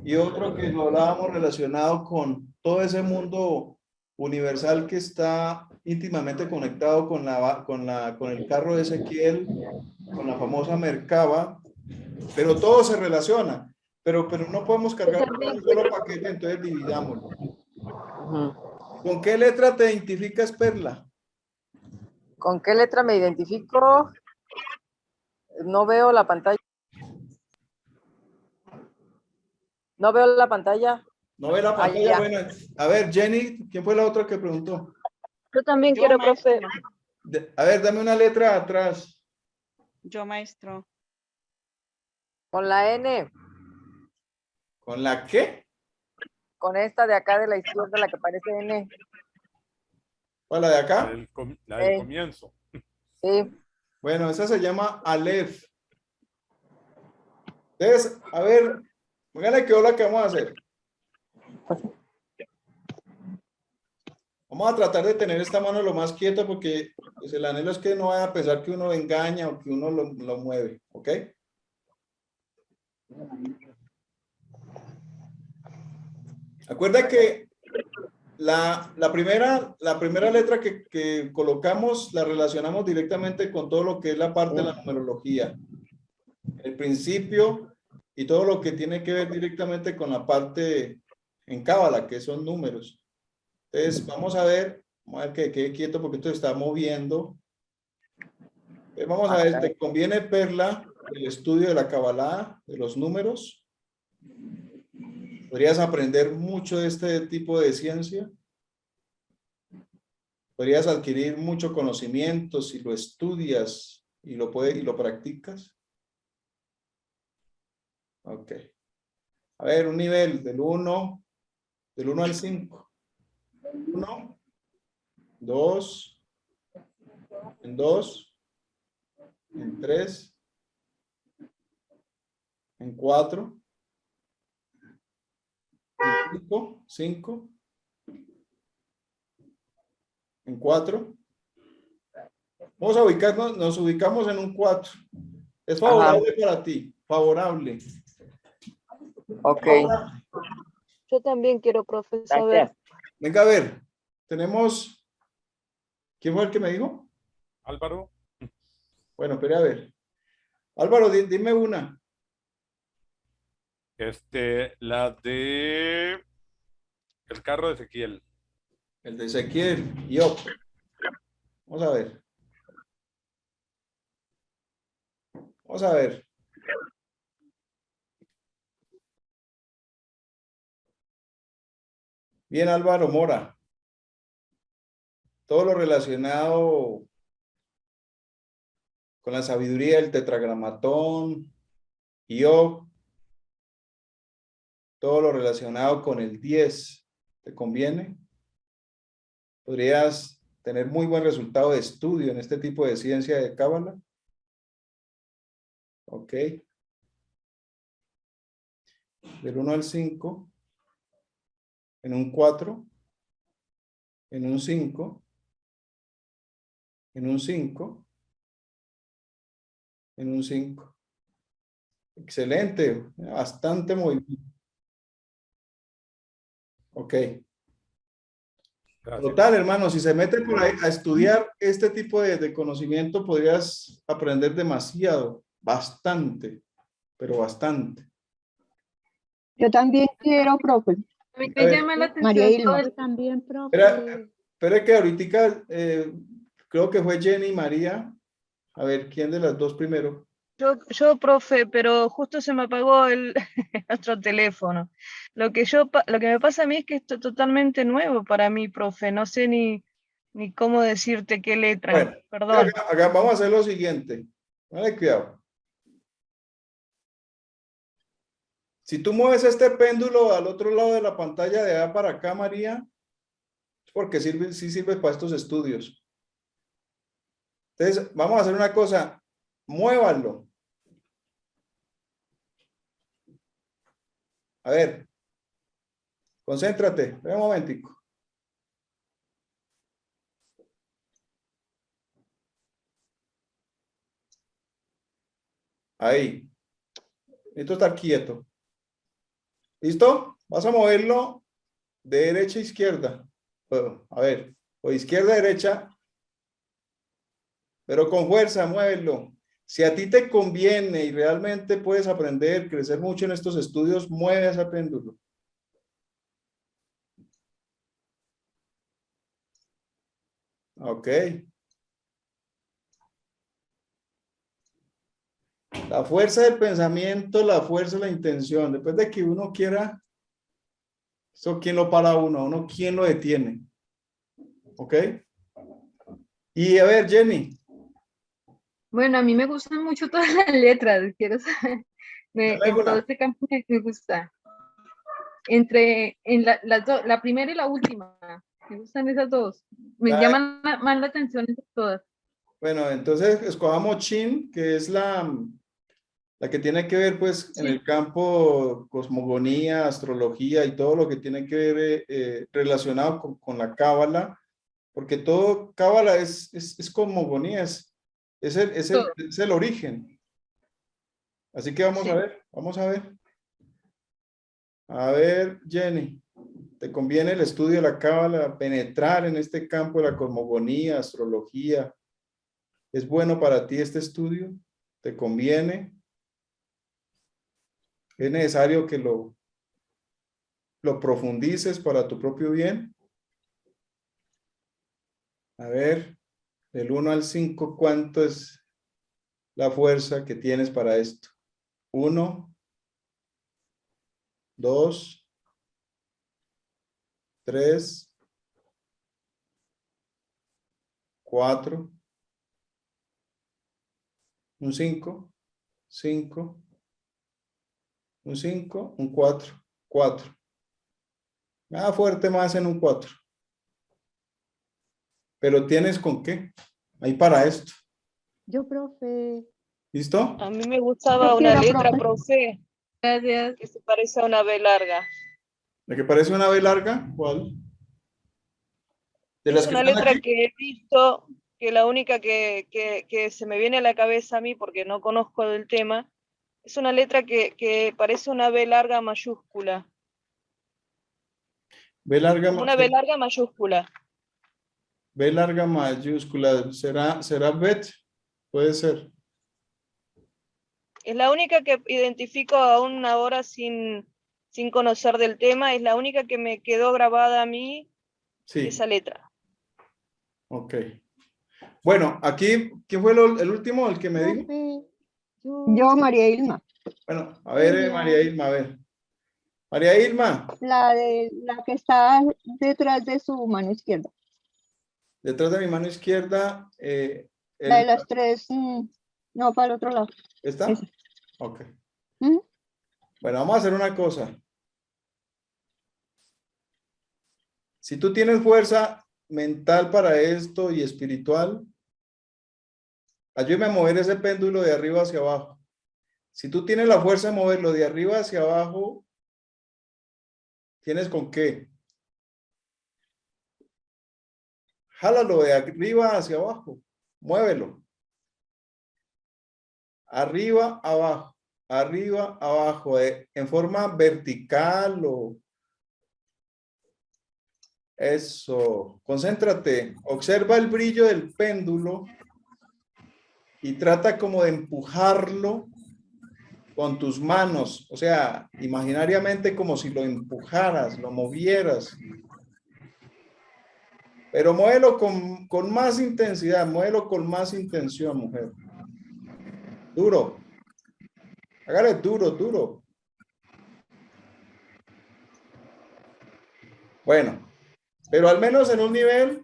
y otro que lo hablábamos relacionado con todo ese mundo universal que está íntimamente conectado con el carro de Ezequiel, con la famosa Merkaba, pero todo se relaciona. Pero no podemos cargar con un solo paquete, entonces dividámoslo. ¿Con qué letra te identificas, Perla? ¿Con qué letra me identifico? No veo la pantalla. No veo la pantalla. ¿No ve la pantalla? Bueno, a ver, Jenny, ¿quién fue la otra que preguntó? Yo también quiero, profe. A ver, dame una letra atrás. Yo, maestro. Con la N. ¿Con la qué? Con esta de acá de la izquierda, la que parece N. ¿Cuál, la de acá? La del comienzo. Sí. Bueno, esa se llama Aleph. Entonces, a ver, póngale qué hola que vamos a hacer. Vamos a tratar de tener esta mano lo más quieta porque pues, el anhelo es que no vaya a pensar que uno lo engaña o que uno lo mueve, ¿ok? Acuerda que la primera letra que colocamos la relacionamos directamente con todo lo que es la parte de la numerología, el principio y todo lo que tiene que ver directamente con la parte en Cábala, que son números. Entonces, vamos a ver Vamos a ver que quede quieto porque esto se está moviendo. Vamos a ver, ¿te conviene, Perla, el estudio de la Kabbalah, de los números? ¿Podrías aprender mucho de este tipo de ciencia? ¿Podrías adquirir mucho conocimiento si lo estudias y lo practicas? Ok. A ver, un nivel del 1 al 5. 1, 2, en 2, en 3, en 4, en 5, en 4. Vamos a ubicarnos, nos ubicamos en un 4. Es favorable para ti, favorable. Ok. Yo también quiero, profe, saber. Venga, a ver, tenemos, ¿quién fue el que me dijo? Álvaro. Bueno, espera a ver. Álvaro, dime una. La de el carro de Ezequiel. El de Ezequiel, yo. Vamos a ver. Vamos a ver. Bien, Álvaro Mora. Todo lo relacionado con la sabiduría del tetragramatón, yo. Todo lo relacionado con el 10. ¿Te conviene? ¿Podrías tener muy buen resultado de estudio en este tipo de ciencia de Cábala? Ok. Del 1 al 5. En un 4. En un 5. En un 5. En un 5. Excelente. Bastante movimiento. Ok. Gracias. Total, hermano, si se mete por ahí a estudiar este tipo de conocimiento, podrías aprender demasiado, bastante, pero bastante. Yo también quiero, profe. A mí A me ver, llama la María atención todo Ilma. el... También, profe. Espera que ahorita creo que fue Jenny y María. A ver, ¿quién de las dos primero? Yo, profe, pero justo se me apagó el otro teléfono. Lo que me pasa a mí es que esto es totalmente nuevo para mí, profe. No sé ni cómo decirte qué letra. Bueno, Perdón. vamos a hacer lo siguiente. Vale, cuidado. Si tú mueves este péndulo al otro lado de la pantalla de allá para acá, María, es porque sí sirve para estos estudios. Entonces, vamos a hacer una cosa. Muévanlo. A ver. Concéntrate. Ven un momentico. Ahí. Necesito estar quieto. ¿Listo? Vas a moverlo de derecha a izquierda. Bueno, a ver. O izquierda a derecha. Pero con fuerza, muévelo. Si a ti te conviene y realmente puedes aprender, crecer mucho en estos estudios, mueve ese péndulo. Ok. La fuerza del pensamiento, la fuerza de la intención. Después de que uno quiera, ¿eso quién lo para uno? ¿Uno quién lo detiene? ¿Ok? Y a ver, Jenny. Bueno, a mí me gustan mucho todas las letras, quiero saber. En todo este campo me gusta. La primera y la última. Me gustan esas dos. Me llaman más la atención esas todas. Bueno, entonces escojamos Chin, que es la que tiene que ver pues en el campo cosmogonía, astrología y todo lo que tiene que ver relacionado con la cábala, porque todo cábala es cosmogonía, es el origen. Así que vamos a ver, vamos a ver. A ver, Jenny, ¿te conviene el estudio de la cábala, penetrar en este campo de la cosmogonía, astrología? ¿Es bueno para ti este estudio? ¿Te conviene? ¿Es necesario que lo profundices para tu propio bien? A ver, del 1 al 5, ¿cuánto es la fuerza que tienes para esto? 1, 2, 3, 4, un 5, 5, un 5, un 4, 4. Nada fuerte más en un 4. Pero ¿tienes con qué? Ahí para esto. Yo, profe. ¿Listo? A mí me gustaba Yo una quiero, letra, profe. profe, Gracias. que se parece a una B larga. ¿La que parece una B larga? ¿Cuál? ¿De las Es que una están letra aquí? que he visto, que la única que se me viene a la cabeza a mí, porque no conozco del tema, es una letra que parece una B larga mayúscula, B larga, como una B larga mayúscula. B larga mayúscula. ¿Será bet? Puede ser. Es la única que identifico aún ahora sin conocer del tema, es la única que me quedó grabada a mí, Sí. esa letra. Ok. Bueno, aquí, ¿quién fue el último, el que me dijo? Profe, yo, María Ilma. Bueno, a ver, María Ilma, a ver. María Ilma, La que está detrás de su mano izquierda. detrás de mi mano izquierda, La de las tres, no, para el otro lado. ¿está? Esa. Ok. Ujú. Bueno, vamos a hacer una cosa. Si tú tienes fuerza mental para esto y espiritual, ayúdame a mover ese péndulo de arriba hacia abajo. Si tú tienes la fuerza de moverlo de arriba hacia abajo, ¿tienes con qué? Jálalo de arriba hacia abajo. Muévelo. Arriba, abajo, en forma vertical o... Eso. Concéntrate. Observa el brillo del péndulo y trata como de empujarlo con tus manos, o sea, imaginariamente como si lo empujaras, lo movieras. Pero muévelo con más intensidad, muévelo con más intención, mujer. Duro. Hágale duro, duro. Bueno, pero al menos en un nivel,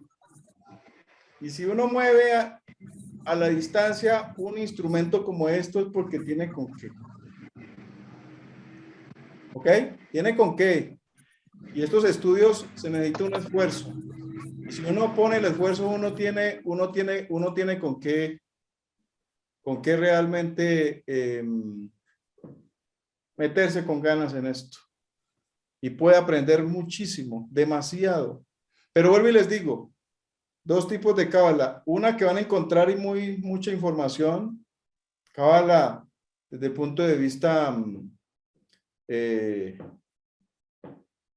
y si uno mueve a la distancia un instrumento como esto es porque tiene con qué. ¿Ok? Tiene con qué. Y estos estudios se necesita un esfuerzo. Y si uno pone el esfuerzo, uno tiene con qué realmente meterse con ganas en esto. Y puede aprender muchísimo, demasiado. Pero vuelvo y les digo, dos tipos de cábala. Una que van a encontrar y mucha información. Cábala desde el punto de vista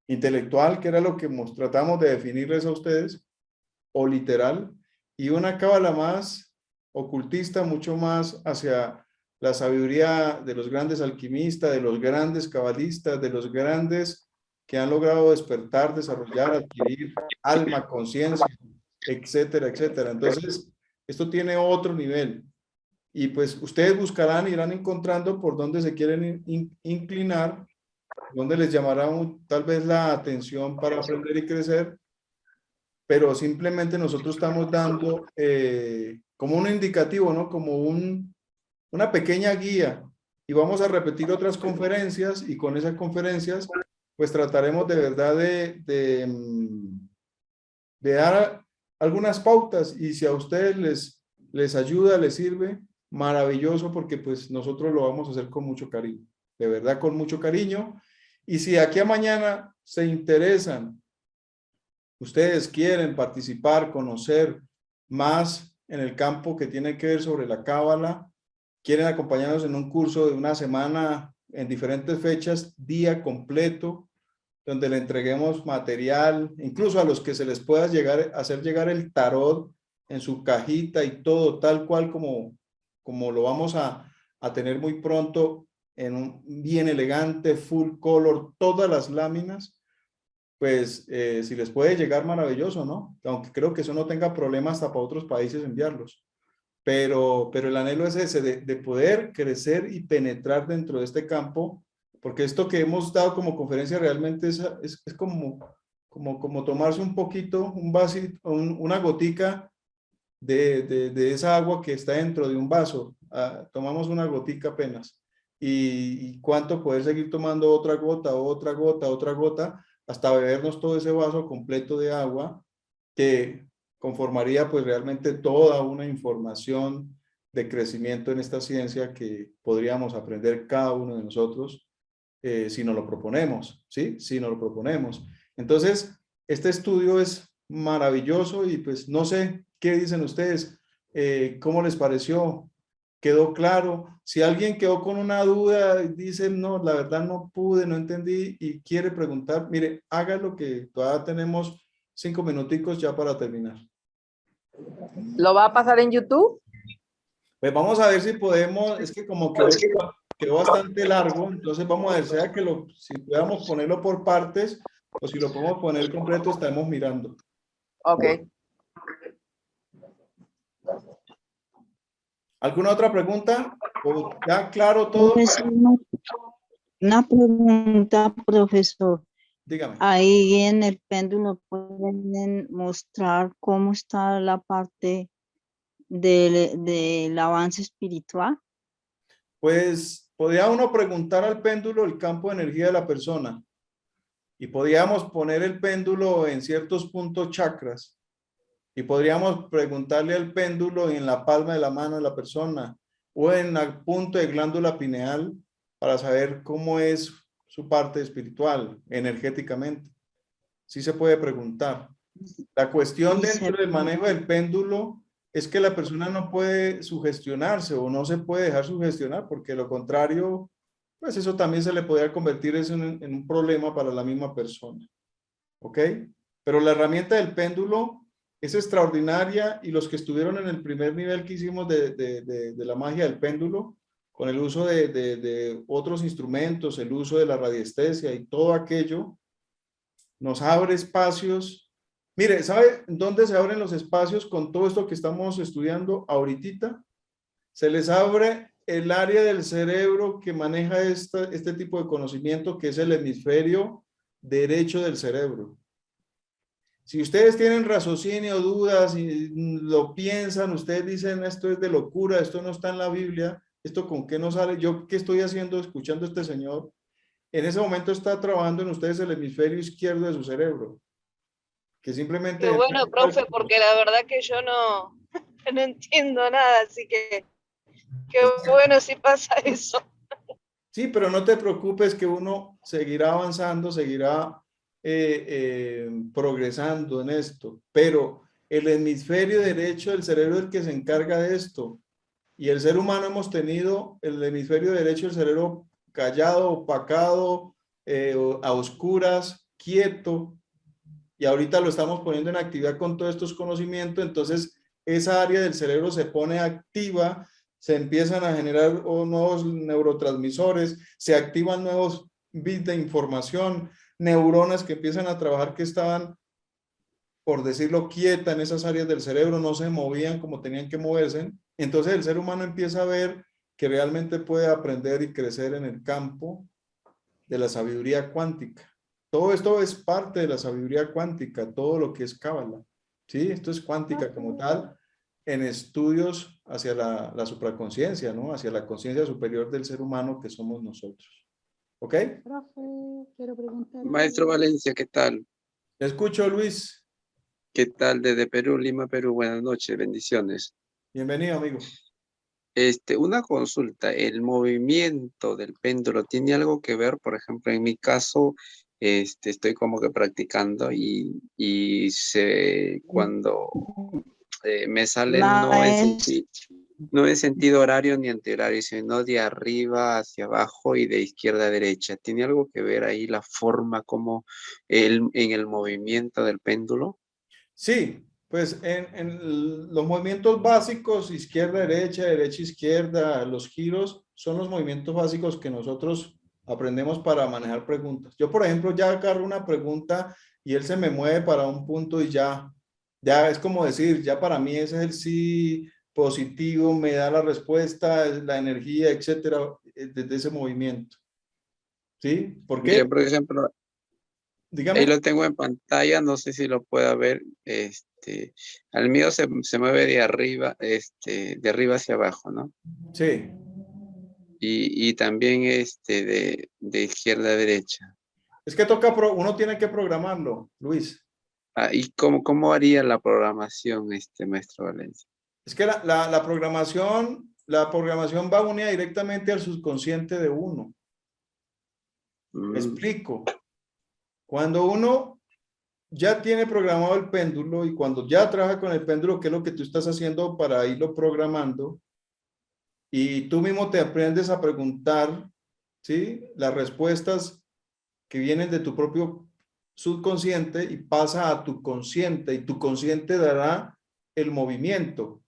intelectual, que era lo que tratamos de definirles a ustedes, o literal, y una cábala más ocultista, mucho más hacia la sabiduría de los grandes alquimistas, de los grandes cabalistas, de los grandes que han logrado despertar, desarrollar, adquirir alma, conciencia, etcétera, etcétera. Entonces, esto tiene otro nivel. Y pues ustedes buscarán, irán encontrando por dónde se quieren inclinar, dónde les llamará tal vez la atención para aprender y crecer, pero simplemente nosotros estamos dando como un indicativo, ¿no? Como una pequeña guía, y vamos a repetir otras conferencias, y con esas conferencias pues trataremos de verdad de dar algunas pautas, y si a ustedes les ayuda, les sirve, maravilloso, porque pues nosotros lo vamos a hacer con mucho cariño, de verdad con mucho cariño. Y si de aquí a mañana se interesan, ustedes quieren participar, conocer más en el campo que tiene que ver sobre la cábala, quieren acompañarnos en un curso de una semana en diferentes fechas, día completo, donde le entreguemos material, incluso a los que se les pueda hacer llegar el tarot en su cajita y todo tal cual como lo vamos a tener muy pronto, en un bien elegante, full color, todas las láminas, pues si les puede llegar, maravilloso, ¿no? Aunque creo que eso no tenga problema hasta para otros países enviarlos. Pero el anhelo es ese, de poder crecer y penetrar dentro de este campo, porque esto que hemos dado como conferencia realmente es como tomarse un poquito, un vasito, una gotica de esa agua que está dentro de un vaso. Tomamos una gotica apenas. Y cuánto poder seguir tomando otra gota, otra gota, otra gota, hasta bebernos todo ese vaso completo de agua que conformaría pues realmente toda una información de crecimiento en esta ciencia que podríamos aprender cada uno de nosotros si nos lo proponemos, ¿sí? Si nos lo proponemos. Entonces, este estudio es maravilloso y pues no sé qué dicen ustedes, cómo les pareció, quedó claro. Si alguien quedó con una duda, dice, no, la verdad no pude, no entendí y quiere preguntar, mire, hágalo que todavía tenemos 5 minuticos ya para terminar. ¿Lo va a pasar en YouTube? Pues vamos a ver si podemos, es que como quedó bastante largo, entonces vamos a ver, sea que si podamos ponerlo por partes o si lo podemos poner completo, estamos mirando. Ok. ¿Alguna otra pregunta? ¿O ya claro todo? Profesor, una pregunta, profesor. Dígame. Ahí en el péndulo pueden mostrar cómo está la parte del avance espiritual. Pues podría uno preguntar al péndulo el campo de energía de la persona y podríamos poner el péndulo en ciertos puntos chakras y podríamos preguntarle al péndulo en la palma de la mano de la persona o en el punto de glándula pineal para saber cómo es su parte espiritual energéticamente. Sí se puede preguntar. La cuestión dentro del manejo del péndulo es que la persona no puede sugestionarse o no se puede dejar sugestionar, porque lo contrario, pues eso también se le podría convertir en un problema para la misma persona. ¿Ok? Pero la herramienta del péndulo es extraordinaria y los que estuvieron en el primer nivel que hicimos de la magia del péndulo, con el uso de otros instrumentos, el uso de la radiestesia y todo aquello, nos abre espacios. Mire, ¿sabe dónde se abren los espacios con todo esto que estamos estudiando ahorita? Se les abre el área del cerebro que maneja este tipo de conocimiento, que es el hemisferio derecho del cerebro. Si ustedes tienen raciocinio, dudas y lo piensan, ustedes dicen esto es de locura, esto no está en la Biblia, esto con qué no sale, yo qué estoy haciendo escuchando a este señor, en ese momento está trabajando en ustedes el hemisferio izquierdo de su cerebro. Que simplemente... Qué bueno, profe, porque la verdad que yo no entiendo nada, así que qué bueno si pasa eso. Sí, pero no te preocupes que uno seguirá avanzando, seguirá progresando en esto, pero el hemisferio derecho del cerebro es el que se encarga de esto. Y el ser humano hemos tenido el hemisferio derecho del cerebro callado, opacado, a oscuras, quieto, y ahorita lo estamos poniendo en actividad con todos estos conocimientos, entonces esa área del cerebro se pone activa, se empiezan a generar nuevos neurotransmisores, se activan nuevos bits de información, neuronas que empiezan a trabajar que estaban, por decirlo, quieta en esas áreas del cerebro, no se movían como tenían que moverse. Entonces el ser humano empieza a ver que realmente puede aprender y crecer en el campo de la sabiduría cuántica. Todo esto es parte de la sabiduría cuántica, todo lo que es Cábala. ¿Sí? Esto es cuántica como tal, en estudios hacia la supraconciencia, ¿no? Hacia la conciencia superior del ser humano que somos nosotros. ¿Ok? Profe, quiero preguntar. Maestro Valencia, ¿qué tal? Te escucho, Luis. ¿Qué tal? Desde Perú, Lima, Perú. Buenas noches, bendiciones. Bienvenido, amigo. Una consulta. ¿El movimiento del péndulo tiene algo que ver? Por ejemplo, en mi caso, estoy como que practicando y cuando me sale no es sentido horario ni antihorario, sino de arriba hacia abajo y de izquierda a derecha. ¿Tiene algo que ver ahí la forma como en el movimiento del péndulo? Sí, pues en los movimientos básicos, izquierda, derecha, izquierda, los giros, son los movimientos básicos que nosotros aprendemos para manejar preguntas. Yo, por ejemplo, ya agarro una pregunta y él se me mueve para un punto y ya es como decir, ya para mí ese es el sí positivo, me da la respuesta, la energía, etcétera, desde ese movimiento. ¿Sí? ¿Por qué? Mire, por ejemplo, Dígame. ahí lo tengo en pantalla, no sé si lo pueda ver. Al mío se mueve de arriba hacia abajo, ¿no? Sí. Y también de izquierda a derecha. Es que uno tiene que programarlo, Luis. ¿Y cómo haría la programación, maestro Valencia? Es que la programación va unida directamente al subconsciente de uno. Me explico. Cuando uno ya tiene programado el péndulo y cuando ya trabaja con el péndulo, ¿qué es lo que tú estás haciendo para irlo programando? Y tú mismo te aprendes a preguntar, ¿sí? Las respuestas que vienen de tu propio subconsciente y pasa a tu consciente y tu consciente dará el movimiento.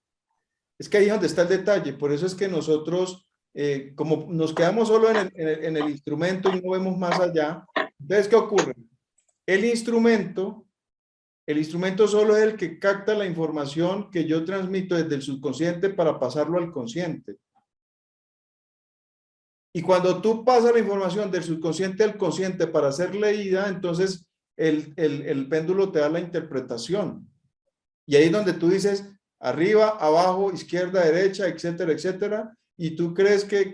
Es que ahí es donde está el detalle. Por eso es que nosotros, como nos quedamos solo en el instrumento y no vemos más allá, entonces, ¿qué ocurre? El instrumento solo es el que capta la información que yo transmito desde el subconsciente para pasarlo al consciente. Y cuando tú pasas la información del subconsciente al consciente para ser leída, entonces el péndulo te da la interpretación. Y ahí es donde tú dices arriba, abajo, izquierda, derecha, etcétera, etcétera. Y tú crees que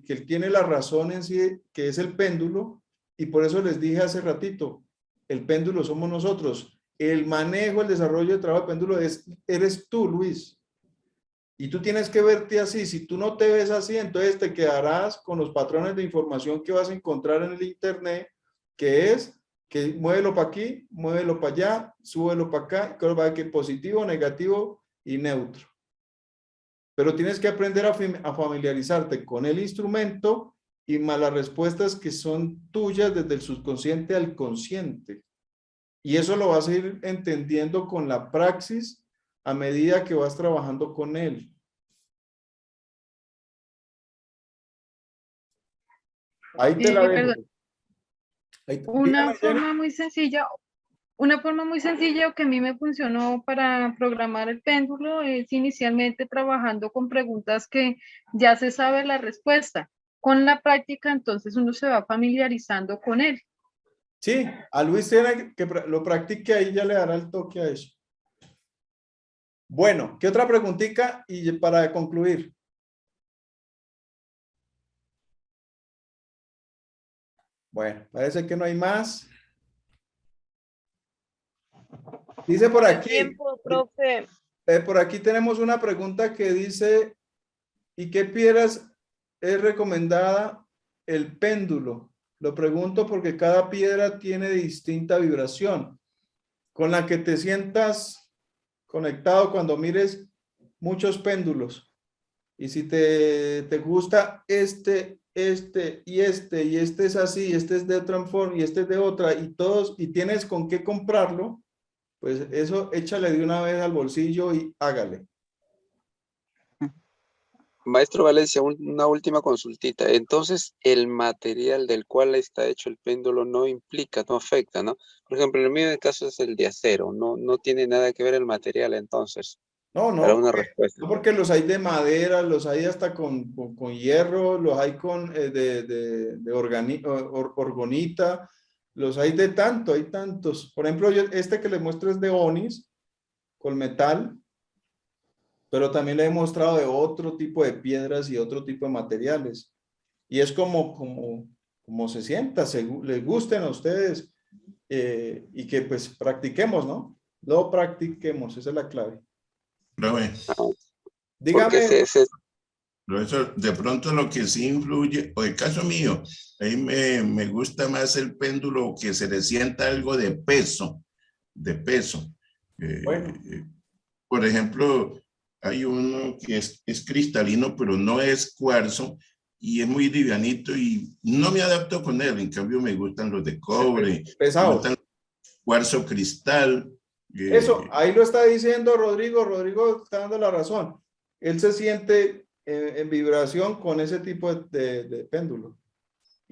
él tiene la razón en sí, que es el péndulo. Y por eso les dije hace ratito, el péndulo somos nosotros. El manejo, el desarrollo de trabajo del péndulo eres tú, Luis. Y tú tienes que verte así. Si tú no te ves así, entonces te quedarás con los patrones de información que vas a encontrar en el internet, que es que muévelo para aquí, muévelo para allá, súbelo para acá, que va a que positivo, negativo y neutro. Pero tienes que aprender a familiarizarte con el instrumento y más las respuestas que son tuyas desde el subconsciente al consciente. Y eso lo vas a ir entendiendo con la praxis a medida que vas trabajando con él. Ahí te la dejo. Una forma muy sencilla que a mí me funcionó para programar el péndulo es inicialmente trabajando con preguntas que ya se sabe la respuesta. Con la práctica, entonces uno se va familiarizando con él. Sí, a Luis tiene que lo practique, ahí ya le dará el toque a eso. Bueno, ¿qué otra preguntita? Y para concluir. Bueno, parece que no hay más. Dice por aquí. Tiempo, profe. Por aquí tenemos una pregunta que dice, ¿y qué piedras es recomendada el péndulo? Lo pregunto porque cada piedra tiene distinta vibración, con la que te sientas conectado cuando mires muchos péndulos. Y si te gusta este y este es así, este es de otra forma y este es de otra, y tienes con qué comprarlo, pues eso échale de una vez al bolsillo y hágale. Maestro Valencia, una última consultita. Entonces, el material del cual está hecho el péndulo no implica, no afecta, ¿no? Por ejemplo, en el mío de caso es el de acero, no tiene nada que ver el material entonces. No, para una respuesta. No, porque los hay de madera, los hay hasta con hierro, los hay con orgonita, los hay de tanto, hay tantos. Por ejemplo, este que les muestro es de onis, con metal, pero también le he mostrado de otro tipo de piedras y otro tipo de materiales. Y es como se sienta, les gusten a ustedes y que pues practiquemos, ¿no? Lo practiquemos, esa es la clave. Profe, dígame. Profesor, de pronto lo que sí influye, o el caso mío, ahí me gusta más el péndulo que se le sienta algo de peso, Bueno. Por ejemplo, hay uno que es cristalino, pero no es cuarzo, y es muy livianito y no me adapto con él. En cambio, me gustan los de cobre, pesados. Cuarzo cristal. Eso, ahí lo está diciendo Rodrigo. Rodrigo está dando la razón. Él se siente en vibración con ese tipo de péndulo.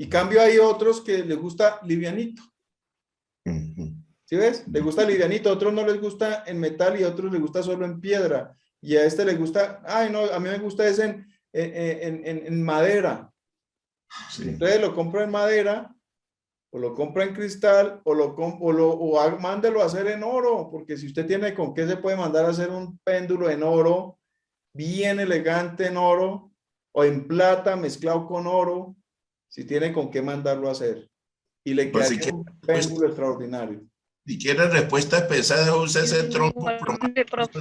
Y cambio hay otros que les gusta livianito. ¿Sí ves? Les gusta livianito, a otros no les gusta en metal y a otros les gusta solo en piedra. Y a este le gusta, ay no, a mí me gusta es en madera. Sí. Entonces lo compro en madera, o lo compra en cristal, mándelo a hacer en oro, porque si usted tiene con qué se puede mandar a hacer un péndulo en oro, bien elegante en oro, o en plata mezclado con oro, si tiene con qué mandarlo a hacer. Y le Pues quedaría un péndulo extraordinario. Si quiere respuestas pesadas, usa ese tronco. Profe.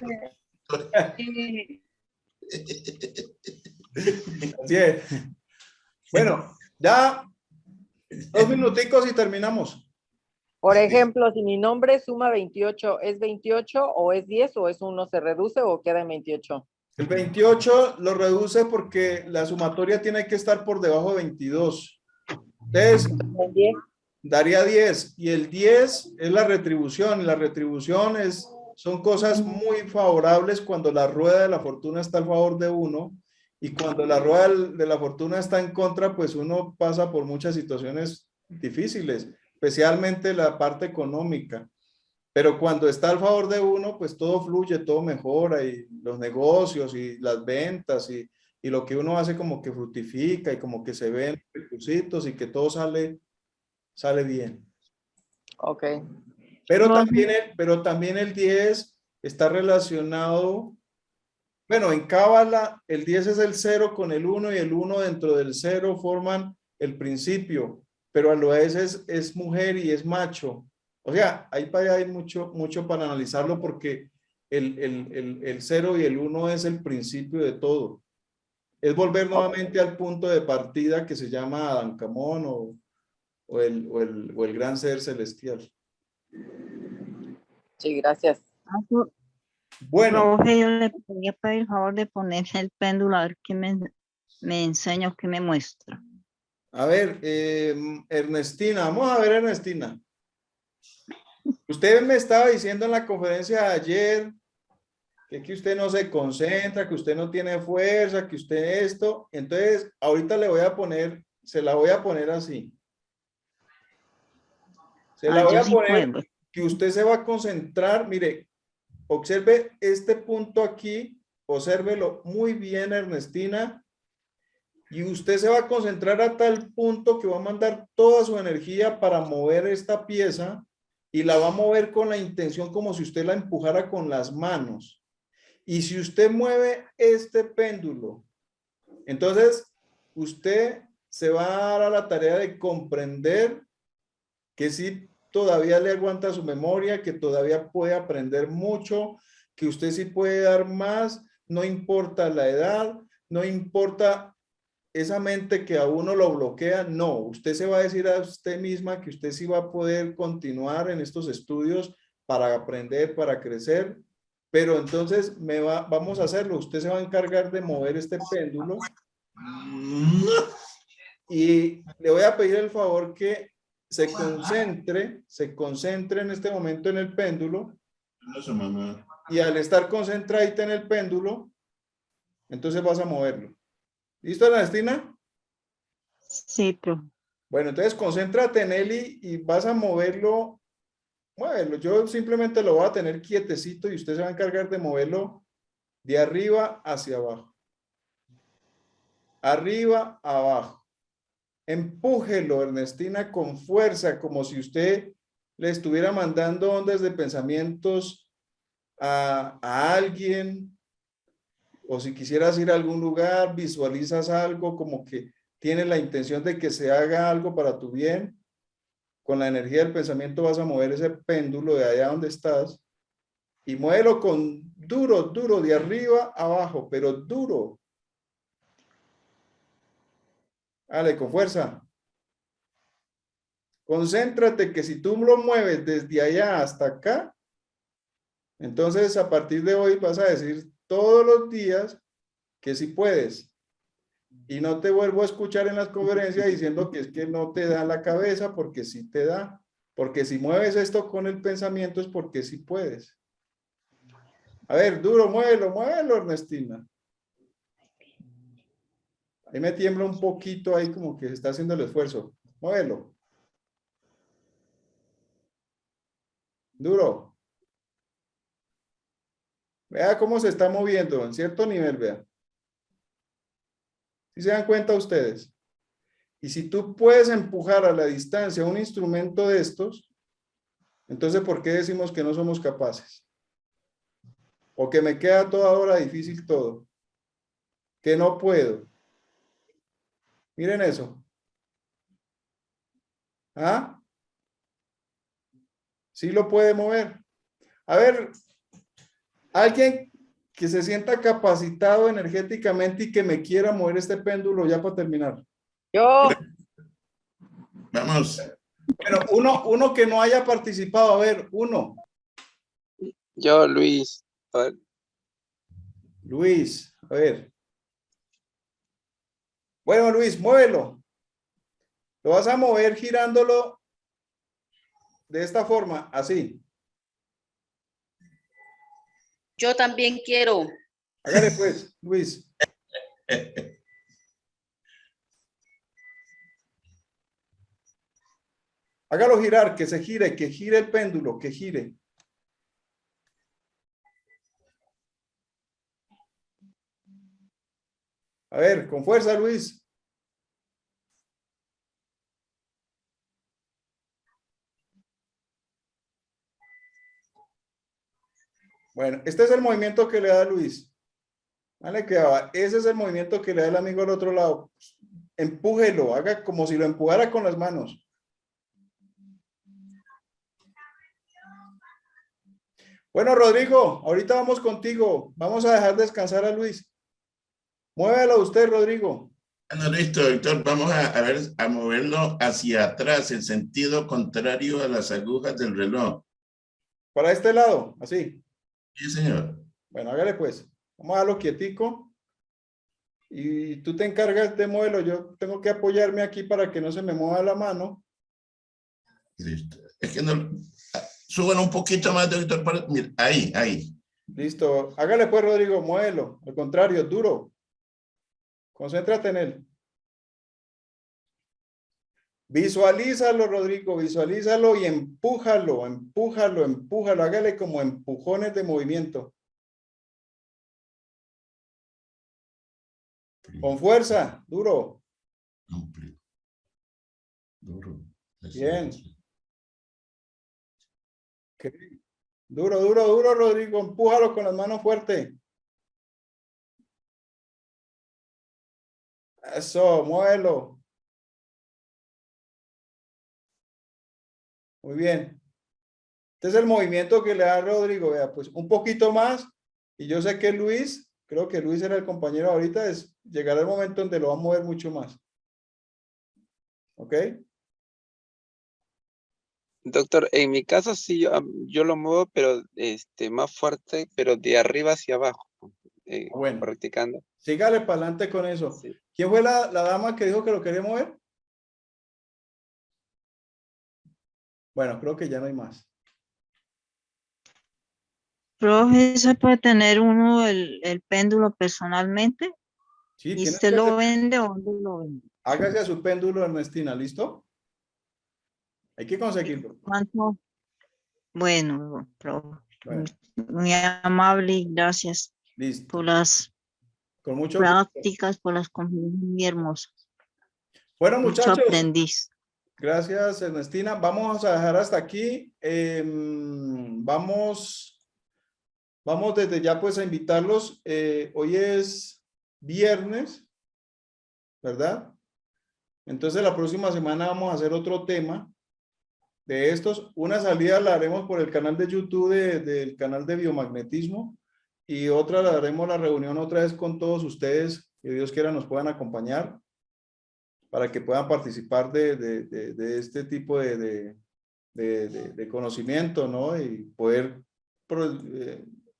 Así es. Bueno, ya 2 minuticos y terminamos. Por ejemplo, si mi nombre suma 28, ¿es 28 o es 10 o es 1? ¿Se reduce o queda en 28? El 28 lo reduce porque la sumatoria tiene que estar por debajo de 22. Entonces, daría 10. Y el 10 es la retribución. Y la retribución son cosas muy favorables cuando la rueda de la fortuna está a favor de uno. Y cuando la rueda de la fortuna está en contra, pues uno pasa por muchas situaciones difíciles, especialmente la parte económica. Pero cuando está al favor de uno, pues todo fluye, todo mejora y los negocios y las ventas y lo que uno hace como que fructifica y como que se ven recursitos y que todo sale bien. Ok. Pero también el 10 está relacionado, bueno, en Cábala el 10 es el 0 con el 1 y el 1 dentro del 0 forman el principio, pero a lo veces es mujer y es macho. O sea, ahí para allá hay mucho para analizarlo porque el 0 y el 1 es el principio de todo. Es volver nuevamente al punto de partida que se llama Adancamón o el gran ser celestial. Sí, gracias. Bueno. Profe, yo le podría pedir el favor de poner el péndulo a ver qué me enseña o qué me muestra. A ver, Ernestina, vamos a ver, Ernestina. Usted me estaba diciendo en la conferencia de ayer que usted no se concentra, que usted no tiene fuerza, que usted esto. Entonces, ahorita se la voy a poner así. Se la voy a poner que usted se va a concentrar. Mire, observe este punto aquí, obsérvelo muy bien, Ernestina. Y usted se va a concentrar a tal punto que va a mandar toda su energía para mover esta pieza y la va a mover con la intención como si usted la empujara con las manos. Y si usted mueve este péndulo, entonces usted se va a dar a la tarea de comprender que sí todavía le aguanta su memoria, que todavía puede aprender mucho, que usted sí puede dar más, no importa la edad, no importa esa mente que a uno lo bloquea, no, usted se va a decir a usted misma que usted sí va a poder continuar en estos estudios para aprender, para crecer, pero entonces vamos a hacerlo, usted se va a encargar de mover este péndulo y le voy a pedir el favor que se concentre en este momento en el péndulo y al estar concentradita en el péndulo, entonces vas a moverlo. ¿Listo, Ernestina? Sí, profe. Bueno, entonces concéntrate en él y vas a moverlo. Muévelo. Yo simplemente lo voy a tener quietecito y usted se va a encargar de moverlo de arriba hacia abajo. Arriba, abajo. Empújelo, Ernestina, con fuerza, como si usted le estuviera mandando ondas de pensamientos a alguien, o si quisieras ir a algún lugar, visualizas algo como que tienes la intención de que se haga algo para tu bien. Con la energía del pensamiento vas a mover ese péndulo de allá donde estás y muévelo con duro, de arriba a abajo, pero duro. Dale, con fuerza. Concéntrate que si tú lo mueves desde allá hasta acá, entonces a partir de hoy vas a decir todos los días que sí puedes. Y no te vuelvo a escuchar en las conferencias diciendo que es que no te da la cabeza, porque sí te da. Porque si mueves esto con el pensamiento es porque sí puedes. A ver, duro, muévelo, Ernestina. Ahí me tiembla un poquito, ahí como que se está haciendo el esfuerzo. Muévelo. Duro. Vea cómo se está moviendo en cierto nivel, vea. ¿Sí se dan cuenta ustedes? Y si tú puedes empujar a la distancia un instrumento de estos, entonces ¿por qué decimos que no somos capaces? O que me queda toda hora difícil todo. Que no puedo. Miren eso. ¿Ah? Sí lo puede mover. A ver, alguien que se sienta capacitado energéticamente y que me quiera mover este péndulo ya para terminar. Yo. Vamos. Bueno, uno que no haya participado, a ver, uno. Yo, Luis. A ver. Luis, a ver. Bueno, Luis, muévelo. Lo vas a mover girándolo de esta forma, así. Yo también quiero. Hágale pues, Luis. Hágalo girar, que gire el péndulo, que gire. A ver, con fuerza, Luis. Bueno, este es el movimiento que le da Luis. Vale, que va. Ese es el movimiento que le da el amigo al otro lado. Empújelo, haga como si lo empujara con las manos. Bueno, Rodrigo, ahorita vamos contigo. Vamos a dejar descansar a Luis. Muévelo usted, Rodrigo. Bueno, listo, doctor. Vamos a ver, a moverlo hacia atrás, en sentido contrario a las agujas del reloj. Para este lado, así. Sí, señor. Bueno, hágale pues. Vamos a darlo quietico. Y tú te encargas de moverlo. Yo tengo que apoyarme aquí para que no se me mueva la mano. Listo. Es que no... Súbalo un poquito más, doctor. Mira, ahí, ahí. Listo. Hágale pues, Rodrigo, muévelo. Al contrario, duro. Concéntrate en él. Visualízalo, Rodrigo, visualízalo y empújalo, empújalo, empújalo. Hágale como empujones de movimiento. Con fuerza, duro. Duro. Bien. Okay. Duro, duro, duro, Rodrigo. Empújalo con las manos fuerte. Eso, muévelo. Muy bien. Este es el movimiento que le da Rodrigo. Vea, pues un poquito más. Y yo sé que Luis, creo que Luis era el compañero ahorita, llegará el momento donde lo va a mover mucho más. ¿Ok? Doctor, en mi caso sí, yo lo muevo, pero más fuerte, pero de arriba hacia abajo, Bueno, practicando. sígale para adelante con eso. Sí. ¿Quién fue la dama que dijo que lo quería mover? Bueno, creo que ya no hay más. Profe, ¿se puede tener uno el péndulo personalmente? Sí, ¿Y tiene usted que lo hacer- vende o dónde lo vende? Hágase a su péndulo, Ernestina, ¿listo? Hay que conseguirlo. ¿Cuánto? Bueno, profe, Bueno, muy amable y gracias listo. por las Con mucho gusto. prácticas, por las conferencias muy hermosas. Bueno, Mucho muchachos. aprendiz. Gracias, Ernestina. Vamos a dejar hasta aquí. Vamos desde ya pues a invitarlos. Hoy es viernes, ¿verdad? Entonces la próxima semana vamos a hacer otro tema de estos. Una salida la haremos por el canal de YouTube del canal de biomagnetismo y otra la haremos la reunión otra vez con todos ustedes, que Dios quiera nos puedan acompañar para que puedan participar de este tipo de conocimiento, ¿no? Y poder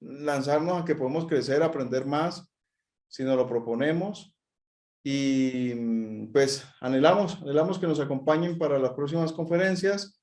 lanzarnos a que podemos crecer, aprender más, si nos lo proponemos. Y pues anhelamos que nos acompañen para las próximas conferencias.